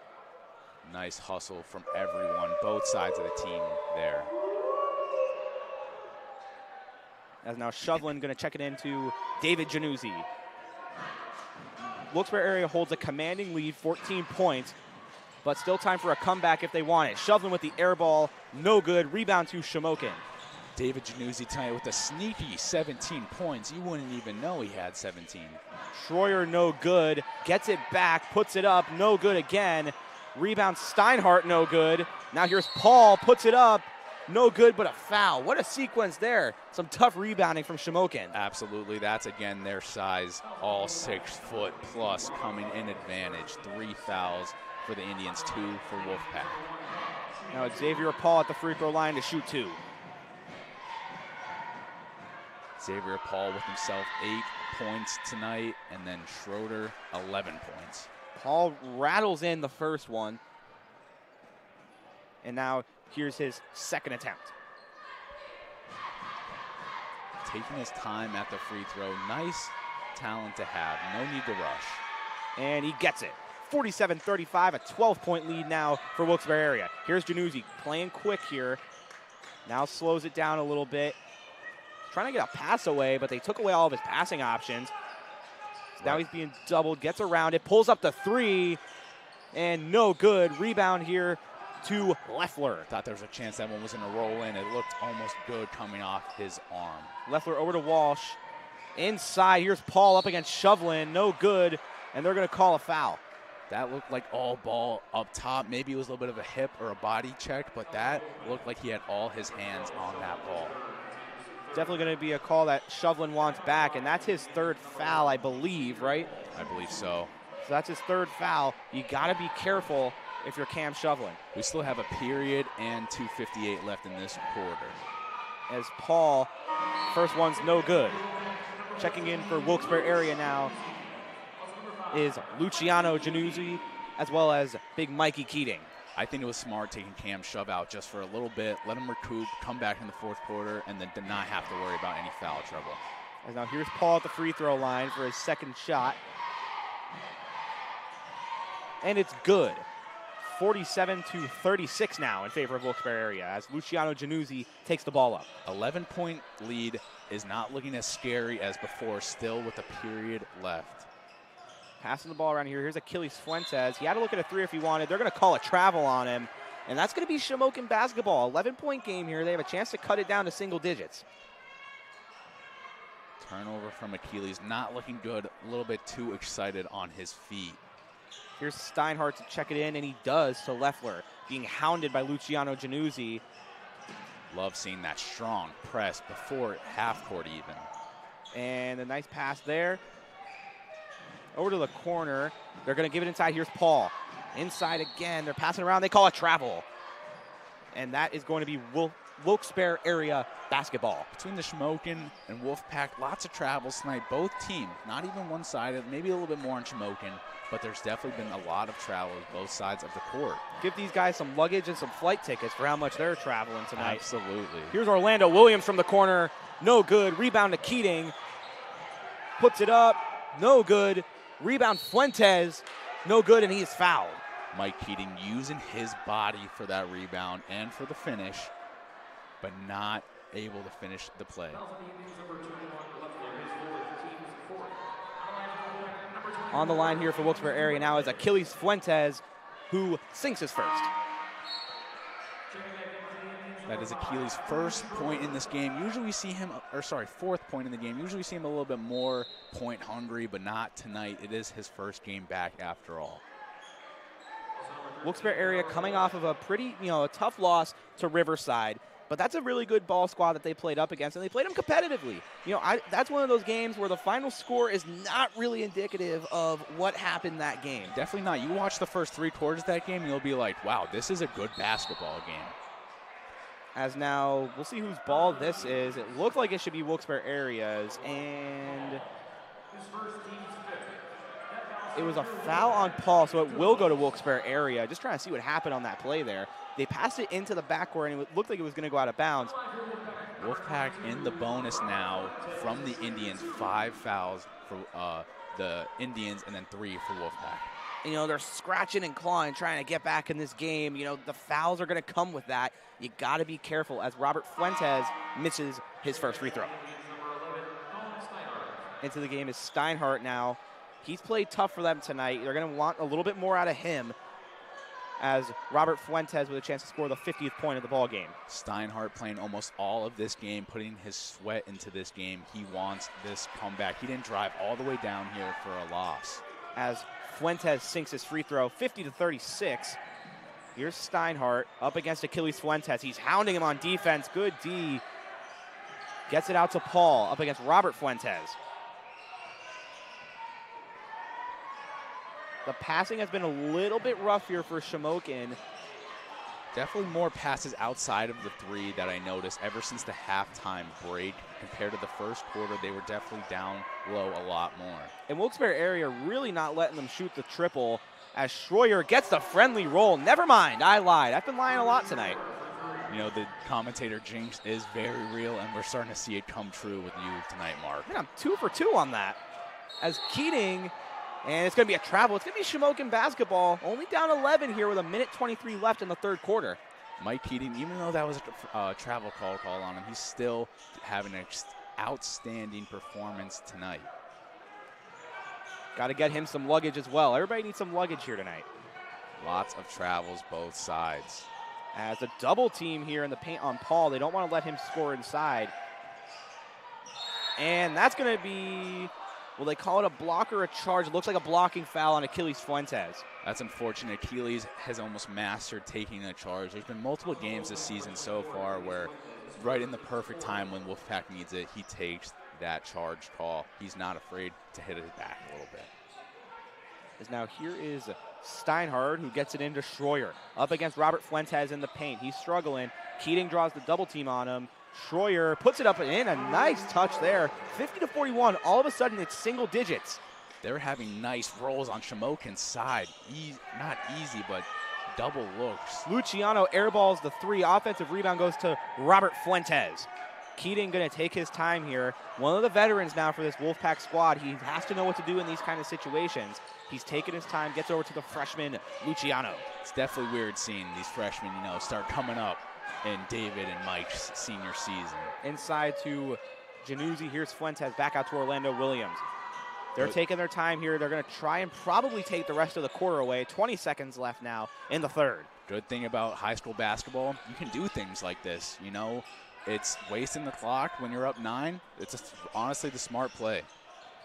Nice hustle from everyone, both sides of the team there. As now Shovlin going to check it into David Januzzi. Wilkes-Barre area holds a commanding lead, 14 points, but still time for a comeback if they want it. Shovlin with the air ball, no good. Rebound to Shamokin. David Januzzi tonight with a sneaky 17 points. You wouldn't even know he had 17. Schroyer, no good. Gets it back, puts it up, no good again. Rebound Steinhardt, no good. Now here's Paul, puts it up. No good, but a foul. What a sequence there. Some tough rebounding from Shamokin. Absolutely. That's, again, their size. All 6 foot plus coming in advantage. 3 fouls for the Indians, 2 for Wolfpack. Now Xavier Paul at the free throw line to shoot 2. Xavier Paul with himself 8 points tonight, and then Schroeder 11 points. Paul rattles in the first one. And now here's his second attempt. Taking his time at the free throw. Nice talent to have. No need to rush. And he gets it. 47-35, a 12-point lead now for Wilkes-Barre area. Here's Januzzi playing quick here. Now slows it down a little bit. Trying to get a pass away, but they took away all of his passing options. So now he's being doubled, gets around it, pulls up the 3, and no good. Rebound here to Leffler. Thought there was a chance that one was going to roll in. It looked almost good coming off his arm. Leffler over to Walsh. Inside, here's Paul up against Shovlin. No good, and they're going to call a foul. That looked like all ball up top. Maybe it was a little bit of a hip or a body check, but that looked like he had all his hands on that ball. Definitely going to be a call that Shovlin wants back, and that's his 3rd foul, I believe, right? I believe so. So that's his 3rd foul. You got to be careful if you're Cam Shovlin. We still have a period and 2:58 left in this quarter. As Paul, first one's no good. Checking in for Wilkes-Barre area now is Luciano Januzzi, as well as Big Mikey Keating. I think it was smart taking Cam Shove out just for a little bit, let him recoup, come back in the 4th quarter, and then did not have to worry about any foul trouble. As now here's Paul at the free throw line for his 2nd shot. And it's good. 47-36 now in favor of Wilkes-Barre area as Luciano Januzzi takes the ball up. 11-point lead is not looking as scary as before, still with a period left. Passing the ball around here. Here's Achilles Fuentes. He had to look at a 3 if he wanted. They're going to call a travel on him. And that's going to be Shamokin basketball. 11-point game here. They have a chance to cut it down to single digits. Turnover from Achilles. Not looking good. A little bit too excited on his feet. Here's Steinhardt to check it in, and he does to Leffler. Being hounded by Luciano Januzzi. Love seeing that strong press before half court even. And a nice pass there. Over to the corner. They're going to give it inside. Here's Paul. Inside again. They're passing around. They call a travel. And that is going to be Wilkes-Barre area basketball. Between the Shamokin and Wolfpack, lots of travels tonight. Both teams, not even one-sided, maybe a little bit more on Shamokin, but there's definitely been a lot of travels both sides of the court. Give these guys some luggage and some flight tickets for how much they're traveling tonight. Absolutely. Here's Orlando Williams from the corner. No good. Rebound to Keating. Puts it up. No good. Rebound Fuentes. No good, and he is fouled. Mike Keating using his body for that rebound and for the finish, but not able to finish the play. On the line here for Wilkes-Barre area now is Achilles Fuentes, who sinks his first. That is Achilles' first point in this game. Usually we see him, fourth point in the game. Usually we see him a little bit more point hungry, but not tonight. It is his first game back after all. Wilkes-Barre area coming off of a pretty, a tough loss to Riverside. But that's a really good ball squad that they played up against, and they played them competitively. That's one of those games where the final score is not really indicative of what happened that game. Definitely not. You watch the first 3 quarters of that game, and you'll be like, wow, this is a good basketball game. As now, we'll see whose ball this is. It looked like it should be Wilkes-Barre areas, and it was a foul on Paul, so it will go to Wilkes-Barre area. Just trying to see what happened on that play there. They passed it into the backcourt, and it looked like it was going to go out of bounds. Wolfpack in the bonus now from the Indians. 5 fouls for the Indians, and then 3 for Wolfpack. They're scratching and clawing, trying to get back in this game. The fouls are going to come with that. You got to be careful as Robert Fuentes misses his first free throw. Into the game is Steinhardt now. He's played tough for them tonight. They're going to want a little bit more out of him as Robert Fuentes with a chance to score the 50th point of the ball game. Steinhardt playing almost all of this game, putting his sweat into this game. He wants this comeback. He didn't drive all the way down here for a loss. As Fuentes sinks his free throw, 50-36. Here's Steinhardt up against Achilles Fuentes. He's hounding him on defense. Good D. Gets it out to Paul up against Robert Fuentes. The passing has been a little bit rough here for Shamokin. Definitely more passes outside of the 3 that I noticed ever since the halftime break. Compared to the first quarter, they were definitely down low a lot more. And Wilkes-Barre area really not letting them shoot the triple as Schroyer gets the friendly roll. Never mind, I lied. I've been lying a lot tonight. The commentator jinx is very real, and we're starting to see it come true with you tonight, Mark. Man, I'm 2 for 2 on that. As Keating, and it's going to be a travel. It's going to be Shamokin basketball. Only down 11 here with a minute 23 left in the third quarter. Mike Keating, even though that was a travel call on him, he's still having an outstanding performance tonight. Got to get him some luggage as well. Everybody needs some luggage here tonight. Lots of travels both sides. As a double team here in the paint on Paul, they don't want to let him score inside. And that's going to be, will they call it a block or a charge? It looks like a blocking foul on Achilles Fuentes. That's unfortunate. Achilles has almost mastered taking a charge. There's been multiple games this season so far where right in the perfect time when Wolfpack needs it, he takes that charge call. He's not afraid to hit it back a little bit. As now here is Steinhardt who gets it into Schroyer. Up against Robert Fuentes in the paint. He's struggling. Keating draws the double team on him. Schroyer puts it up and in. A nice touch there. 50-41. All of a sudden it's single digits. They're having nice rolls on Shamokin's side. Not easy, but double looks. Luciano airballs the 3. Offensive rebound goes to Robert Fuentes. Keating going to take his time here. One of the veterans now for this Wolfpack squad. He has to know what to do in these kind of situations. He's taking his time, gets over to the freshman, Luciano. It's definitely weird seeing these freshmen, start coming up in David and Mike's senior season. Inside to Januzzi. Here's Fuentes back out to Orlando Williams. They're taking their time here. They're going to try and probably take the rest of the quarter away. 20 seconds left now in the third. Good thing about high school basketball, you can do things like this, It's wasting the clock when you're up 9. It's honestly the smart play.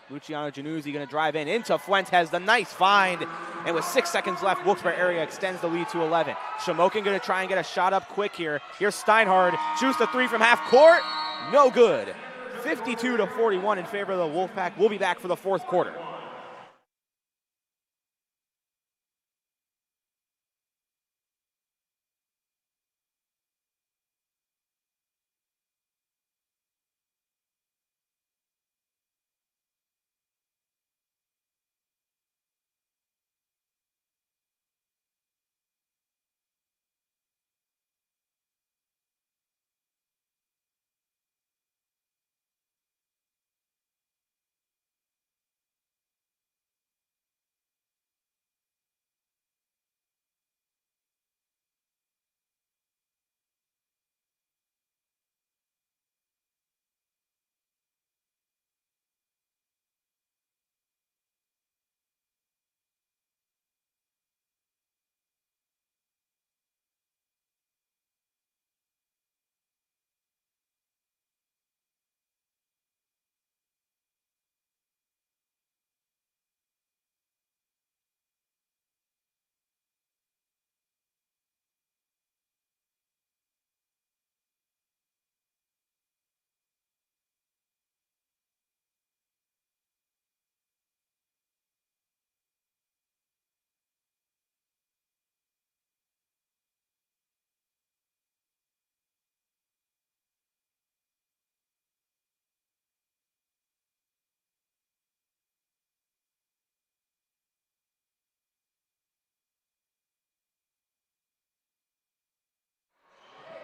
Luciano Januzzi going to drive into Fuentes. The nice find. And with 6 seconds left, Wilkes-Barre area extends the lead to 11. Shamokin going to try and get a shot up quick here. Here's Steinhardt. Shoots the 3 from half court. No good. 52-41 in favor of the Wolfpack. We'll be back for the fourth quarter.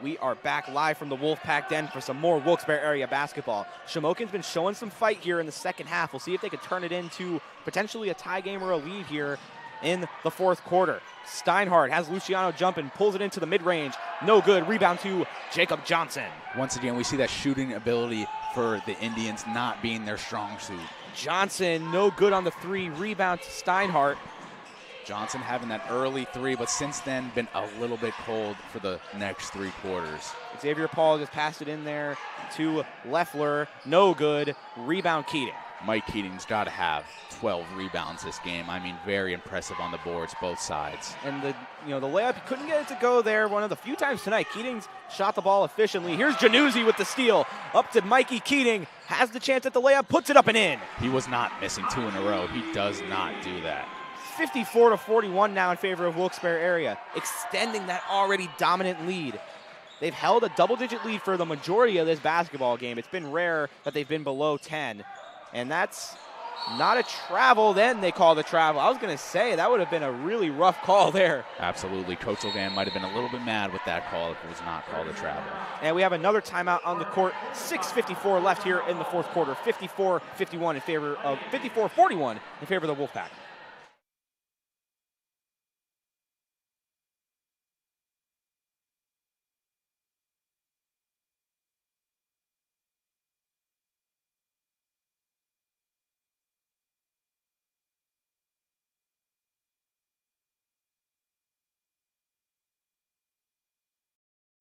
We are back live from the Wolfpack Den for some more Wilkes-Barre area basketball. Shamokin's been showing some fight here in the second half. We'll see if they can turn it into potentially a tie game or a lead here in the fourth quarter. Steinhardt has Luciano jumping, pulls it into the mid-range. No good. Rebound to Jacob Johnson. Once again, we see that shooting ability for the Indians not being their strong suit. Johnson, no good on the three. Rebound to Steinhardt. Johnson having that early three, but since then been a little bit cold for the next 3 quarters. Xavier Paul just passed it in there to Leffler. No good. Rebound Keating. Mike Keating's got to have 12 rebounds this game. I mean, very impressive on the boards, both sides. And the layup, he couldn't get it to go there. One of the few times tonight, Keating's shot the ball efficiently. Here's Januzzi with the steal. Up to Mikey Keating. Has the chance at the layup, puts it up and in. He was not missing 2 in a row. He does not do that. 54-41 now in favor of Wilkes-Barre area, extending that already dominant lead. They've held a double-digit lead for the majority of this basketball game. It's been rare that they've been below 10, and that's not a travel. Then they call the travel. I was going to say that would have been a really rough call there. Absolutely. Coach Levan might have been a little bit mad with that call if it was not called a travel. And we have another timeout on the court. 6:54 left here in the fourth quarter. 54-51 in favor of 54-41 in favor of the Wolfpack.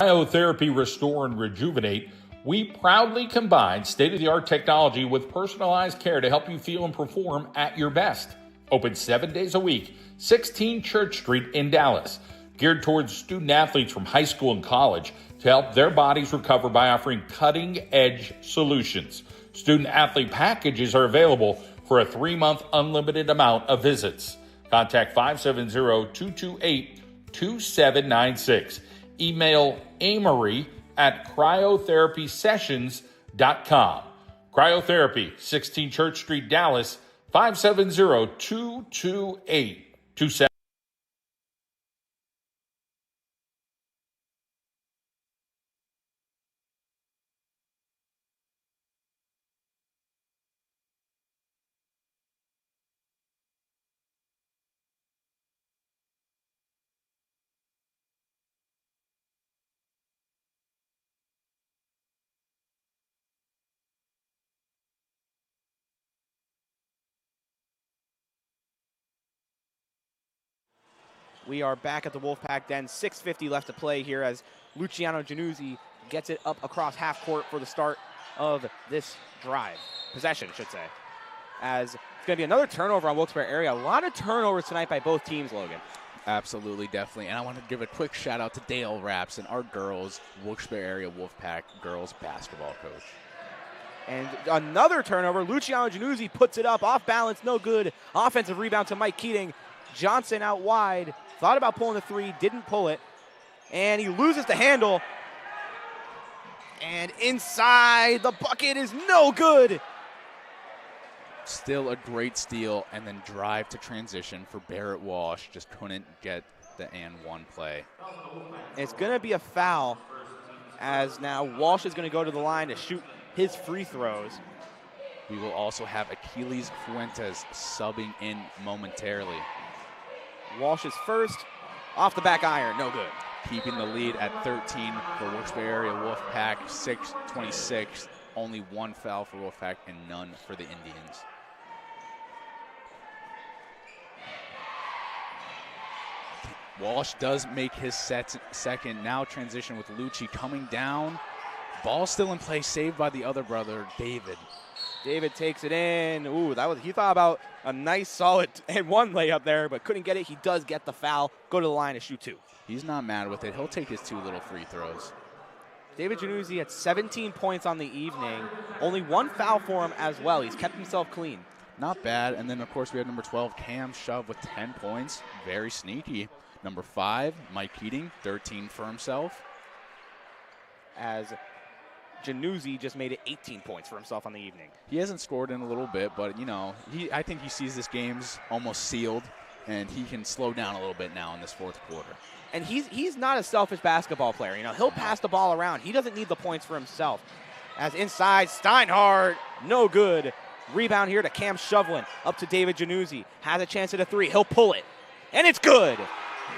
Cryotherapy Restore and Rejuvenate, we proudly combine state-of-the-art technology with personalized care to help you feel and perform at your best. Open 7 days a week, 16 Church Street in Dallas. Geared towards student-athletes from high school and college to help their bodies recover by offering cutting-edge solutions. Student-athlete packages are available for a 3-month unlimited amount of visits. Contact 570-228-2796. Email Amory at cryotherapysessions.com. Cryotherapy, 16 Church Street, Dallas, 570-228-2796. We are back at the Wolfpack Den. 6:50 left to play here as Luciano Januzzi gets it up across half court for the start of this drive. Possession, I should say. As it's going to be another turnover on Wilkes-Barre area. A lot of turnovers tonight by both teams, Logan. Absolutely, definitely. And I want to give a quick shout out to Dale Raps and our girls, Wilkes-Barre area Wolfpack girls basketball coach. And another turnover. Luciano Januzzi puts it up off balance, no good. Offensive rebound to Mike Keating. Johnson out wide. Thought about pulling the three, didn't pull it. And he loses the handle. And inside, the bucket is no good. Still a great steal, and then drive to transition for Barrett Walsh. Just couldn't get the and one play. It's going to be a foul, as now Walsh is going to go to the line to shoot his free throws. We will also have Achilles Fuentes subbing in momentarily. Walsh is first, off the back iron, no good. Keeping the lead at 13 for Wilkes-Barre area Wolfpack, 6:26. Only one foul for Wolfpack and none for the Indians. Walsh does make his second. Now transition with Lucci coming down. Ball still in play, saved by the other brother, David. David takes it in. Ooh, he thought about a nice solid and one layup there, but couldn't get it. He does get the foul. Go to the line to shoot 2. He's not mad with it. He'll take his 2 little free throws. David Januzzi at 17 points on the evening. Only 1 foul for him as well. He's kept himself clean. Not bad. And then, of course, we have number 12, Cam Shove with 10 points. Very sneaky. Number 5, Mike Keating, 13 for himself. As Januzzi just made it 18 points for himself on the evening. He hasn't scored in a little bit, but, you know, I think he sees this game's almost sealed. and he can slow down a little bit now in this fourth quarter. And he's not a selfish basketball player. You know, he'll pass the ball around. He doesn't need the points for himself. As inside, Steinhardt, no good. Rebound here to Cam Shovlin, up to David Januzzi. Has a chance at a three. He'll pull it, and it's good.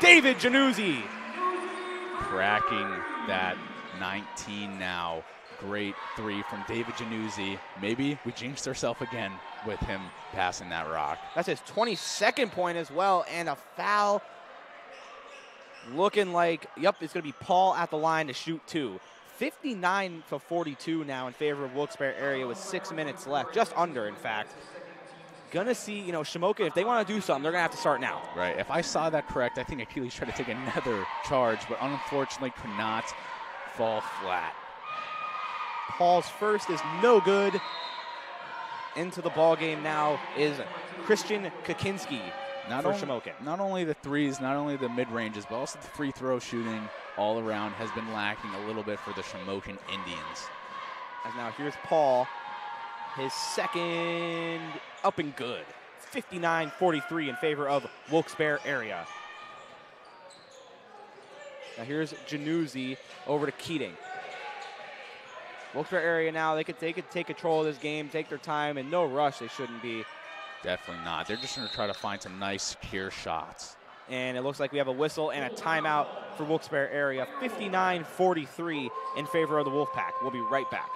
David Januzzi. Cracking that 19 now. Great three from David Januzzi. Maybe we jinxed ourselves again with him passing that rock. That's his 22nd point as well, and a foul. Looking like, yep, it's going to be Paul at the line to shoot two. 59-42 now in favor of Wilkes-Barre area with 6 minutes left, just under, in fact. Gonna see, you know, Shamokin, if they want to do something, they're gonna have to start now. Right. If I saw that correct, I think Achilles tried to take another charge, but unfortunately could not fall flat. Paul's first is no good. Into the ball game now is Christian Kakinski for Shamokin. Not only the threes, not only the mid-ranges, but also the free throw shooting all around has been lacking a little bit for the Shamokin Indians. As now here's Paul, his second up and good. 59-43 in favor of Wilkes-Barre area. Now here's Januzzi over to Keating. Wilkes-Barre area now, they could take control of this game, take their time, and no rush they shouldn't be. Definitely not. They're just going to try to find some nice, secure shots. And it looks like we have a whistle and a timeout for Wilkes-Barre area. 59-43 in favor of the Wolfpack. We'll be right back.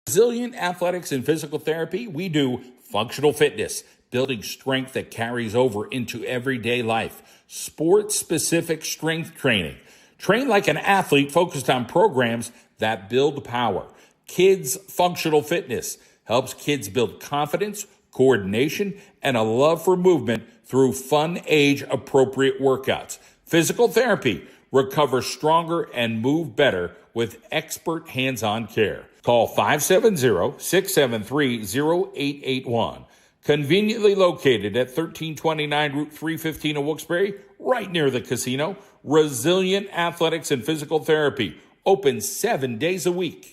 Resilient Athletics and Physical Therapy, we do functional fitness, building strength that carries over into everyday life. Sport-specific strength training. Train like an athlete focused on programs that build power. Kids Functional Fitness helps kids build confidence, coordination, and a love for movement through fun, age-appropriate workouts. Physical Therapy, recover stronger and move better with expert hands-on care. Call 570-673-0881. Conveniently located at 1329 Route 315 in Wilkes-Barre, right near the casino. Resilient Athletics and Physical Therapy, open 7 days a week.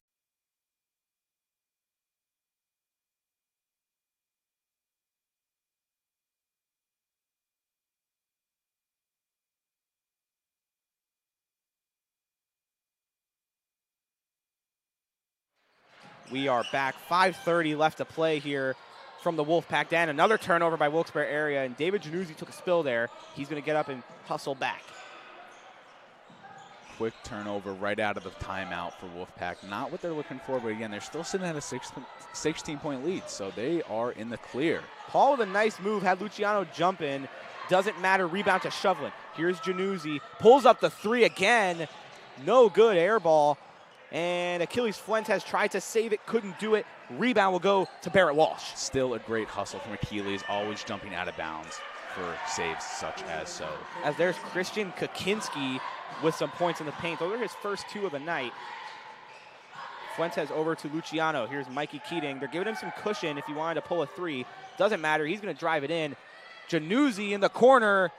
We are back. 5:30 left to play here from the Wolfpack Den. Another turnover by Wilkes-Barre area, and David Januzzi took a spill there. He's going to get up and hustle back. Quick turnover right out of the timeout for Wolfpack. Not what they're looking for, but again, they're still sitting at a 16-point lead, so they are in the clear. Paul with a nice move, had Luciano jump in. Doesn't matter, rebound to Shovlin. Here's Januzzi, pulls up the three again. No good, air ball. And Achilles Fuentes tried to save it, couldn't do it. Rebound will go to Barrett Walsh. Still a great hustle from Achilles, always jumping out of bounds for saves such as so. As there's Christian Kakinski with some points in the paint. Those are his first two of the night. Fuentes over to Luciano. Here's Mikey Keating. They're giving him some cushion if he wanted to pull a three. Doesn't matter, he's going to drive it in. Januzzi in the corner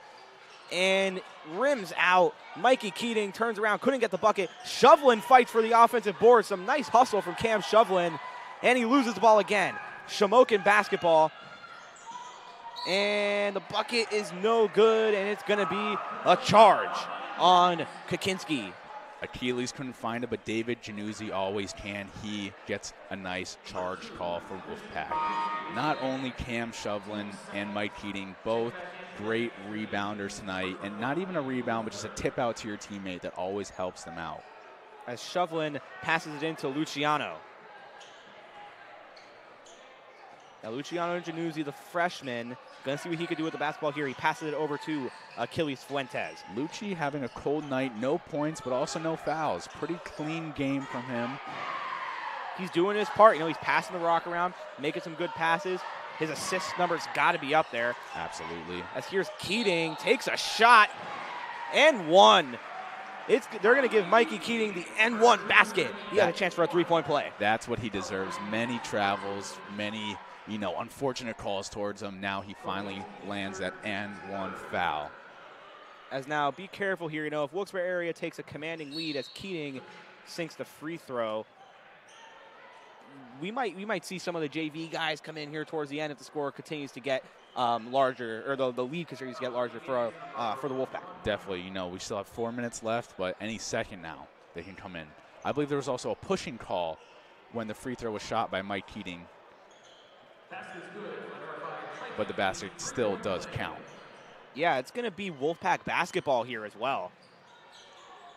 and rims out. Mikey Keating turns around, couldn't get the bucket. Shovlin fights for the offensive board. Some nice hustle from Cam Shovlin, and he loses the ball again. Shamokin basketball, and the bucket is no good, and it's going to be a charge on Kakinski. Achilles couldn't find it, but David Januzzi always can. He gets a nice charge call for Wolfpack. Not only Cam Shovlin and Mike Keating, both great rebounders tonight, and not even a rebound, but just a tip out to your teammate that always helps them out. As Shovlin passes it into Luciano. Now Luciano Januzzi, the freshman, gonna see what he could do with the basketball here. He passes it over to Achilles Fuentes. Lucci having a cold night, no points, but also no fouls. Pretty clean game from him. He's doing his part. You know, he's passing the rock around, making some good passes. His assist number's got to be up there. Absolutely. As here's Keating, takes a shot, and one. They're going to give Mikey Keating the N1 basket. He had a chance for a three-point play. That's what he deserves. Many travels, many unfortunate calls towards him. Now he finally lands that and one foul. As now, be careful here. If Wilkes-Barre area takes a commanding lead as Keating sinks the free throw, we might see some of the JV guys come in here towards the end if the score continues to get larger, or the lead continues to get larger for the Wolfpack. Definitely. We still have 4 minutes left, but any second now they can come in. I believe there was also a pushing call when the free throw was shot by Mike Keating. But the basket still does count. Yeah, it's going to be Wolfpack basketball here as well.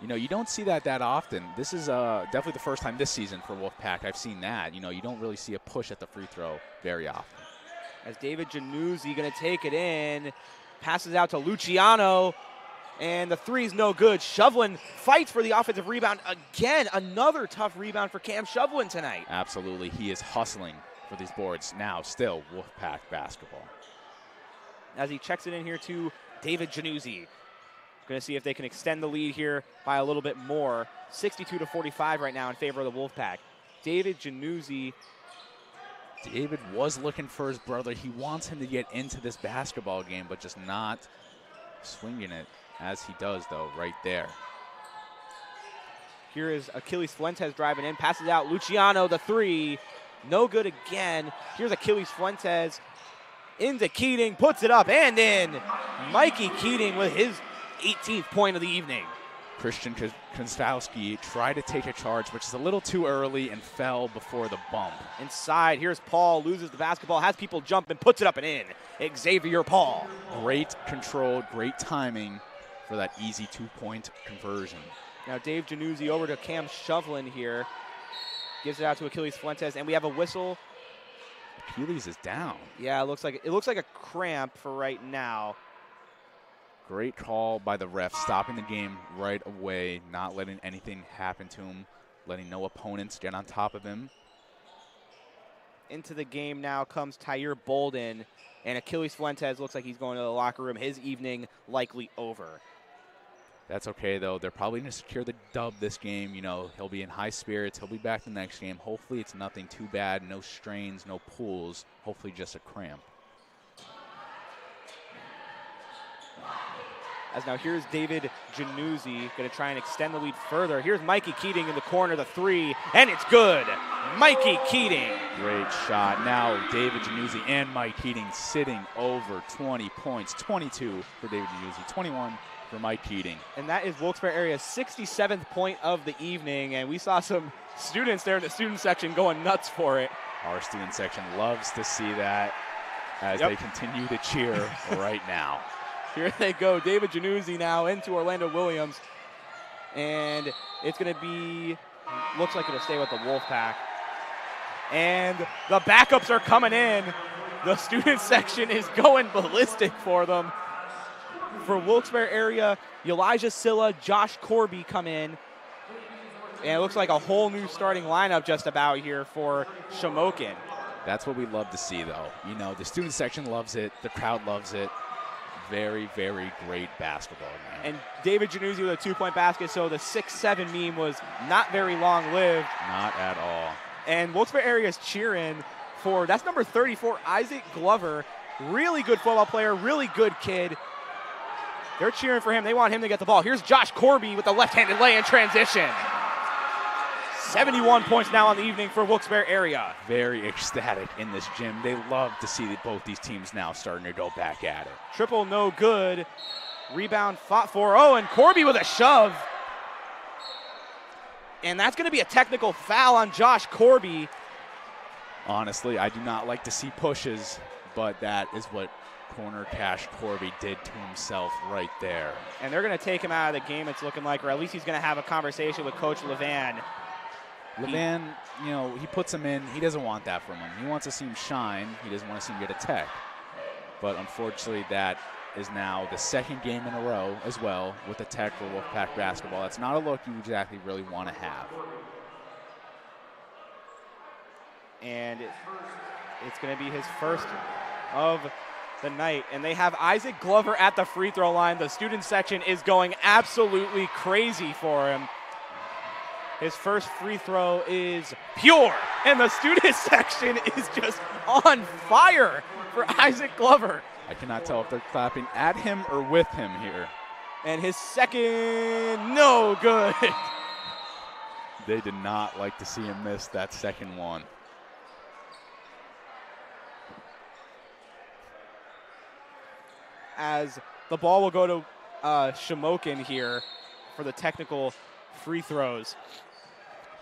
You don't see that often. This is definitely the first time this season for Wolfpack I've seen that. You don't really see a push at the free throw very often. As David Januzzi going to take it in, passes out to Luciano, and the three's no good. Shovlin fights for the offensive rebound again. Another tough rebound for Cam Shovlin tonight. Absolutely. He is hustling for these boards. Now still Wolfpack basketball. As he checks it in here to David Januzzi. Going to see if they can extend the lead here by a little bit more. 62-45 right now in favor of the Wolfpack. David Januzzi. David was looking for his brother. He wants him to get into this basketball game, but just not swinging it as he does, though, right there. Here is Achilles Fuentes driving in, passes out. Luciano, the three. No good again. Here's Achilles Fuentes into Keating, puts it up and in. Mikey Keating with his 18th point of the evening. Christian Konstowski tried to take a charge, which is a little too early, and fell before the bump. Inside, here's Paul, loses the basketball, has people jump and puts it up and in. Xavier Paul. Great control, great timing for that easy two-point conversion. Now Dave Januzzi over to Cam Shovlin here. Gives it out to Achilles Fuentes, and we have a whistle. Achilles is down. Yeah, it looks like a cramp for right now. Great call by the ref, stopping the game right away, not letting anything happen to him, letting no opponents get on top of him. Into the game now comes Tyre Bolden, and Achilles Fuentes looks like he's going to the locker room. His evening likely over. That's okay, though. They're probably going to secure the dub this game. He'll be in high spirits. He'll be back the next game. Hopefully it's nothing too bad, no strains, no pulls. Hopefully just a cramp. As now here's David Januzzi going to try and extend the lead further. Here's Mikey Keating in the corner, the three, and it's good. Mikey Keating. Great shot. Now David Januzzi and Mike Keating sitting over 20 points. 22 for David Januzzi, 21 for Mike Keating. And that is Wilkes-Barre area's 67th point of the evening, and we saw some students there in the student section going nuts for it. Our student section loves to see that as they continue to cheer right now. Here they go, David Januzzi now into Orlando Williams. And it's going to be, looks like it'll stay with the Wolfpack. And the backups are coming in. The student section is going ballistic for them. For Wilkes-Barre area, Elijah Silla, Josh Corby come in. And it looks like a whole new starting lineup just about here for Shamokin. That's what we love to see, though. The student section loves it. The crowd loves it. Very, very great basketball game. And David Januzzi with a two-point basket, so the 6-7 meme was not very long-lived. Not at all. And Wilkes-Barre area is cheering for, that's number 34, Isaac Glover. Really good football player, really good kid. They're cheering for him. They want him to get the ball. Here's Josh Corby with the left-handed lay in transition. 71 points now on the evening for Wilkes-Barre area. Very ecstatic in this gym. They love to see both these teams now starting to go back at it. Triple no good. Rebound fought for. Oh, and Corby with a shove. And that's going to be a technical foul on Josh Corby. Honestly, I do not like to see pushes, but that is what corner Cash Corby did to himself right there. And they're going to take him out of the game, it's looking like, or at least he's going to have a conversation with Coach Levan. Levan, he puts him in. He doesn't want that from him. He wants to see him shine. He doesn't want to see him get a tech. But unfortunately, that is now the second game in a row as well with a tech for Wolfpack basketball. That's not a look you exactly really want to have. And it's going to be his first of the night. And they have Isaac Glover at the free throw line. The student section is going absolutely crazy for him. His first free throw is pure, and the student section is just on fire for Isaac Glover. I cannot tell if they're clapping at him or with him here. And his second, no good. They did not like to see him miss that second one. As the ball will go to Shamokin here for the technical free throws.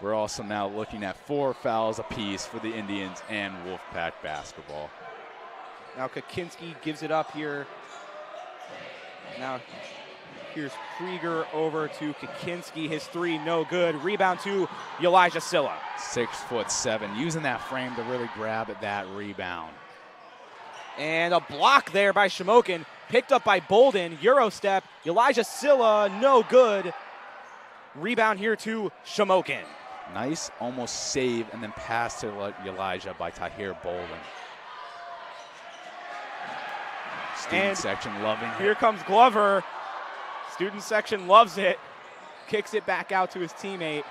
We're also now looking at 4 fouls apiece for the Indians and Wolfpack basketball. Now Kaczynski gives it up here. Now here's Krieger over to Kaczynski. His 3, no good. Rebound to Elijah Silla. 6'7", using that frame to really grab at that rebound. And a block there by Shamokin. Picked up by Bolden. Euro step. Elijah Silla, no good. Rebound here to Shamokin. Nice almost save and then pass to Elijah by Tahir Bolden. Student section loving it. Here comes Glover. Student section loves it. Kicks it back out to his teammate.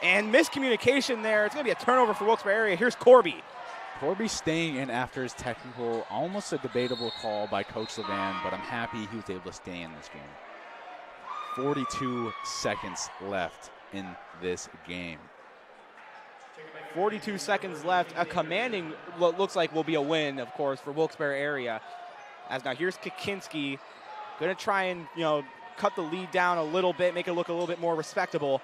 And miscommunication there. It's going to be a turnover for Wilkes-Barre area. Here's Corby. Corby staying in after his technical, almost a debatable call by Coach Levan, but I'm happy he was able to stay in this game. 42 seconds left in this game. 42 seconds left. A commanding, what looks like will be a win, of course, for Wilkes-Barre area. As now here's Kaczynski. Going to try and, cut the lead down a little bit, make it look a little bit more respectable.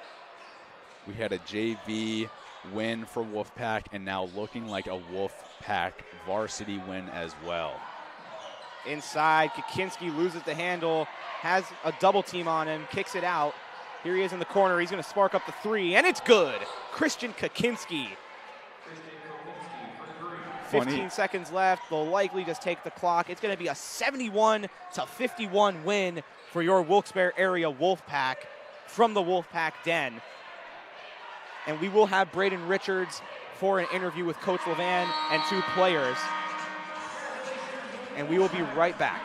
We had a JV win for Wolfpack, and now looking like a Wolfpack varsity win as well. Inside, Kaczynski loses the handle, has a double team on him, kicks it out. Here he is in the corner. He's going to spark up the 3, and it's good. Christian Kaczynski. 15 seconds left. They'll likely just take the clock. It's going to be a 71-51 win for your Wilkes-Barre area Wolfpack from the Wolfpack Den. And we will have Braden Richards for an interview with Coach Levan and 2 players. And we will be right back.